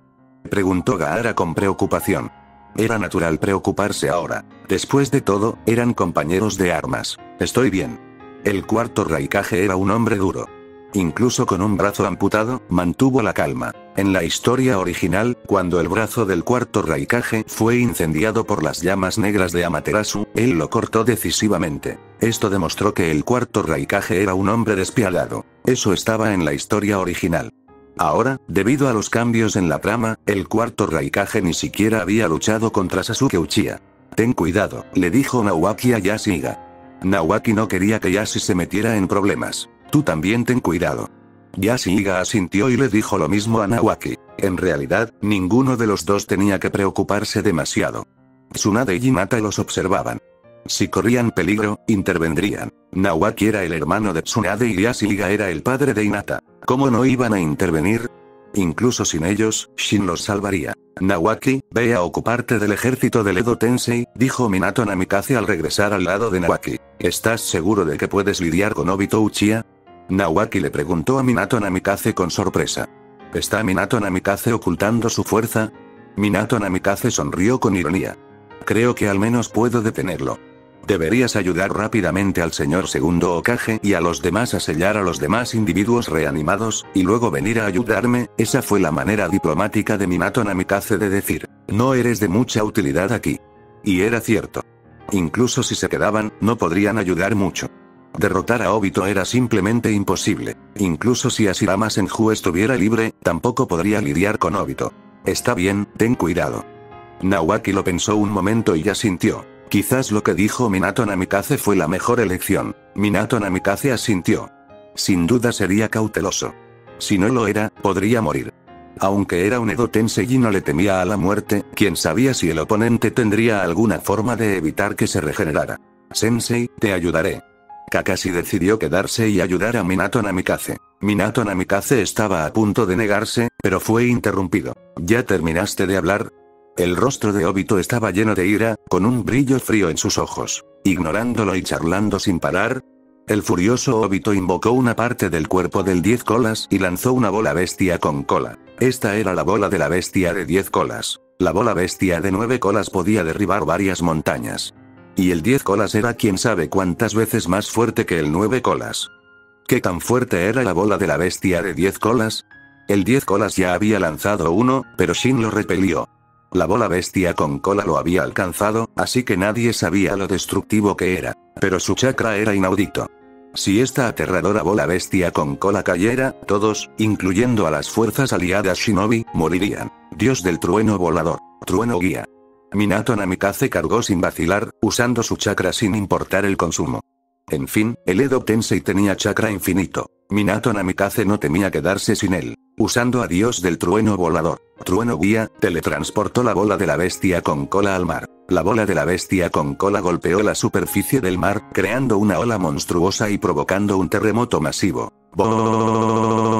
Preguntó Gaara con preocupación. Era natural preocuparse ahora. Después de todo, eran compañeros de armas. Estoy bien. El cuarto Raikage era un hombre duro. Incluso con un brazo amputado, mantuvo la calma. En la historia original, cuando el brazo del cuarto Raikage fue incendiado por las llamas negras de Amaterasu, él lo cortó decisivamente. Esto demostró que el cuarto Raikage era un hombre despiadado. Eso estaba en la historia original. Ahora, debido a los cambios en la trama, el cuarto Raikage ni siquiera había luchado contra Sasuke Uchiha. Ten cuidado, le dijo Naoaki a Yashiniga. Naoaki no quería que Yashi se metiera en problemas. Tú también ten cuidado. Yashiniga asintió y le dijo lo mismo a Naoaki. En realidad, ninguno de los dos tenía que preocuparse demasiado. Tsunade y Hinata los observaban. Si corrían peligro, intervendrían. Nawaki era el hermano de Tsunade y Yashiliga era el padre de Hinata. ¿Cómo no iban a intervenir? Incluso sin ellos, Shin los salvaría. Nawaki, ve a ocuparte del ejército del Edo Tensei, dijo Minato Namikaze al regresar al lado de Nawaki. ¿Estás seguro de que puedes lidiar con Obito Uchiha? Nawaki le preguntó a Minato Namikaze con sorpresa. ¿Está Minato Namikaze ocultando su fuerza? Minato Namikaze sonrió con ironía. Creo que al menos puedo detenerlo. Deberías ayudar rápidamente al señor segundo Hokage y a los demás a sellar a los demás individuos reanimados, y luego venir a ayudarme. Esa fue la manera diplomática de Minato Namikaze de decir, no eres de mucha utilidad aquí. Y era cierto. Incluso si se quedaban, no podrían ayudar mucho. Derrotar a Obito era simplemente imposible. Incluso si Hashirama Senju estuviera libre, tampoco podría lidiar con Obito. Está bien, ten cuidado. Nawaki lo pensó un momento y ya sintió. Quizás lo que dijo Minato Namikaze fue la mejor elección. Minato Namikaze asintió. Sin duda sería cauteloso. Si no lo era, podría morir. Aunque era un Edo Tensei y no le temía a la muerte, quién sabía si el oponente tendría alguna forma de evitar que se regenerara. Sensei, te ayudaré. Kakashi decidió quedarse y ayudar a Minato Namikaze. Minato Namikaze estaba a punto de negarse, pero fue interrumpido. ¿Ya terminaste de hablar? El rostro de Obito estaba lleno de ira, con un brillo frío en sus ojos. Ignorándolo y charlando sin parar, el furioso Obito invocó una parte del cuerpo del 10 colas y lanzó una bola bestia con cola. Esta era la bola de la bestia de 10 colas. La bola bestia de 9 colas podía derribar varias montañas. Y el 10 colas era quién sabe cuántas veces más fuerte que el 9 colas. ¿Qué tan fuerte era la bola de la bestia de 10 colas? El 10 colas ya había lanzado uno, pero Shin lo repelió. La bola bestia con cola lo había alcanzado, así que nadie sabía lo destructivo que era. Pero su chakra era inaudito. Si esta aterradora bola bestia con cola cayera, todos, incluyendo a las fuerzas aliadas Shinobi, morirían. Dios del trueno volador. Trueno guía. Minato Namikaze cargó sin vacilar, usando su chakra sin importar el consumo. En fin, el Edo Tensei tenía chakra infinito. Minato Namikaze no temía quedarse sin él. Usando a Dios del trueno volador, trueno guía, teletransportó la bola de la bestia con cola al mar. La bola de la bestia con cola golpeó la superficie del mar, creando una ola monstruosa y provocando un terremoto masivo. ¡Boom!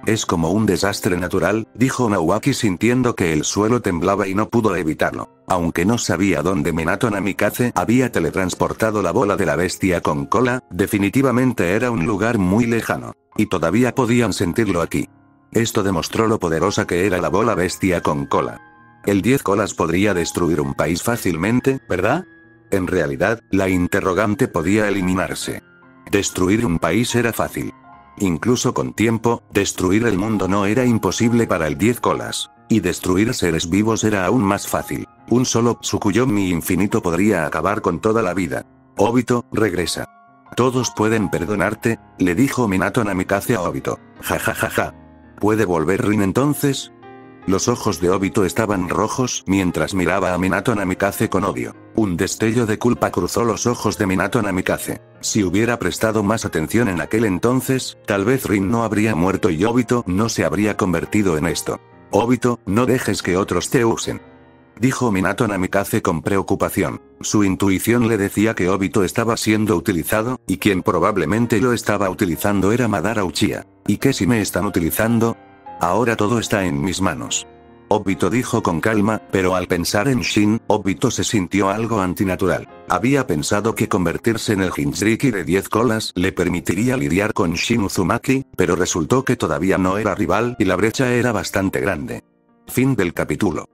Es como un desastre natural, dijo Nawaki sintiendo que el suelo temblaba y no pudo evitarlo. Aunque no sabía dónde Minato Namikaze había teletransportado la bola de la bestia con cola, definitivamente era un lugar muy lejano. Y todavía podían sentirlo aquí. Esto demostró lo poderosa que era la bola bestia con cola. El 10 colas podría destruir un país fácilmente, ¿verdad? En realidad, la interrogante podía eliminarse. Destruir un país era fácil. Incluso con tiempo, destruir el mundo no era imposible para el 10 colas. Y destruir seres vivos era aún más fácil. Un solo Tsukuyomi infinito podría acabar con toda la vida. Obito, regresa. Todos pueden perdonarte, le dijo Minato Namikaze a Obito. Ja ja ja ja. ¿Puede volver Rin entonces? Los ojos de Obito estaban rojos mientras miraba a Minato Namikaze con odio. Un destello de culpa cruzó los ojos de Minato Namikaze. Si hubiera prestado más atención en aquel entonces, tal vez Rin no habría muerto y Obito no se habría convertido en esto. Obito, no dejes que otros te usen. Dijo Minato Namikaze con preocupación. Su intuición le decía que Obito estaba siendo utilizado, y quien probablemente lo estaba utilizando era Madara Uchiha. ¿Y qué si me están utilizando? Ahora todo está en mis manos. Obito dijo con calma, pero al pensar en Shin, Obito se sintió algo antinatural. Había pensado que convertirse en el Jinchuriki de 10 colas le permitiría lidiar con Shin Uzumaki, pero resultó que todavía no era rival y la brecha era bastante grande. Fin del capítulo.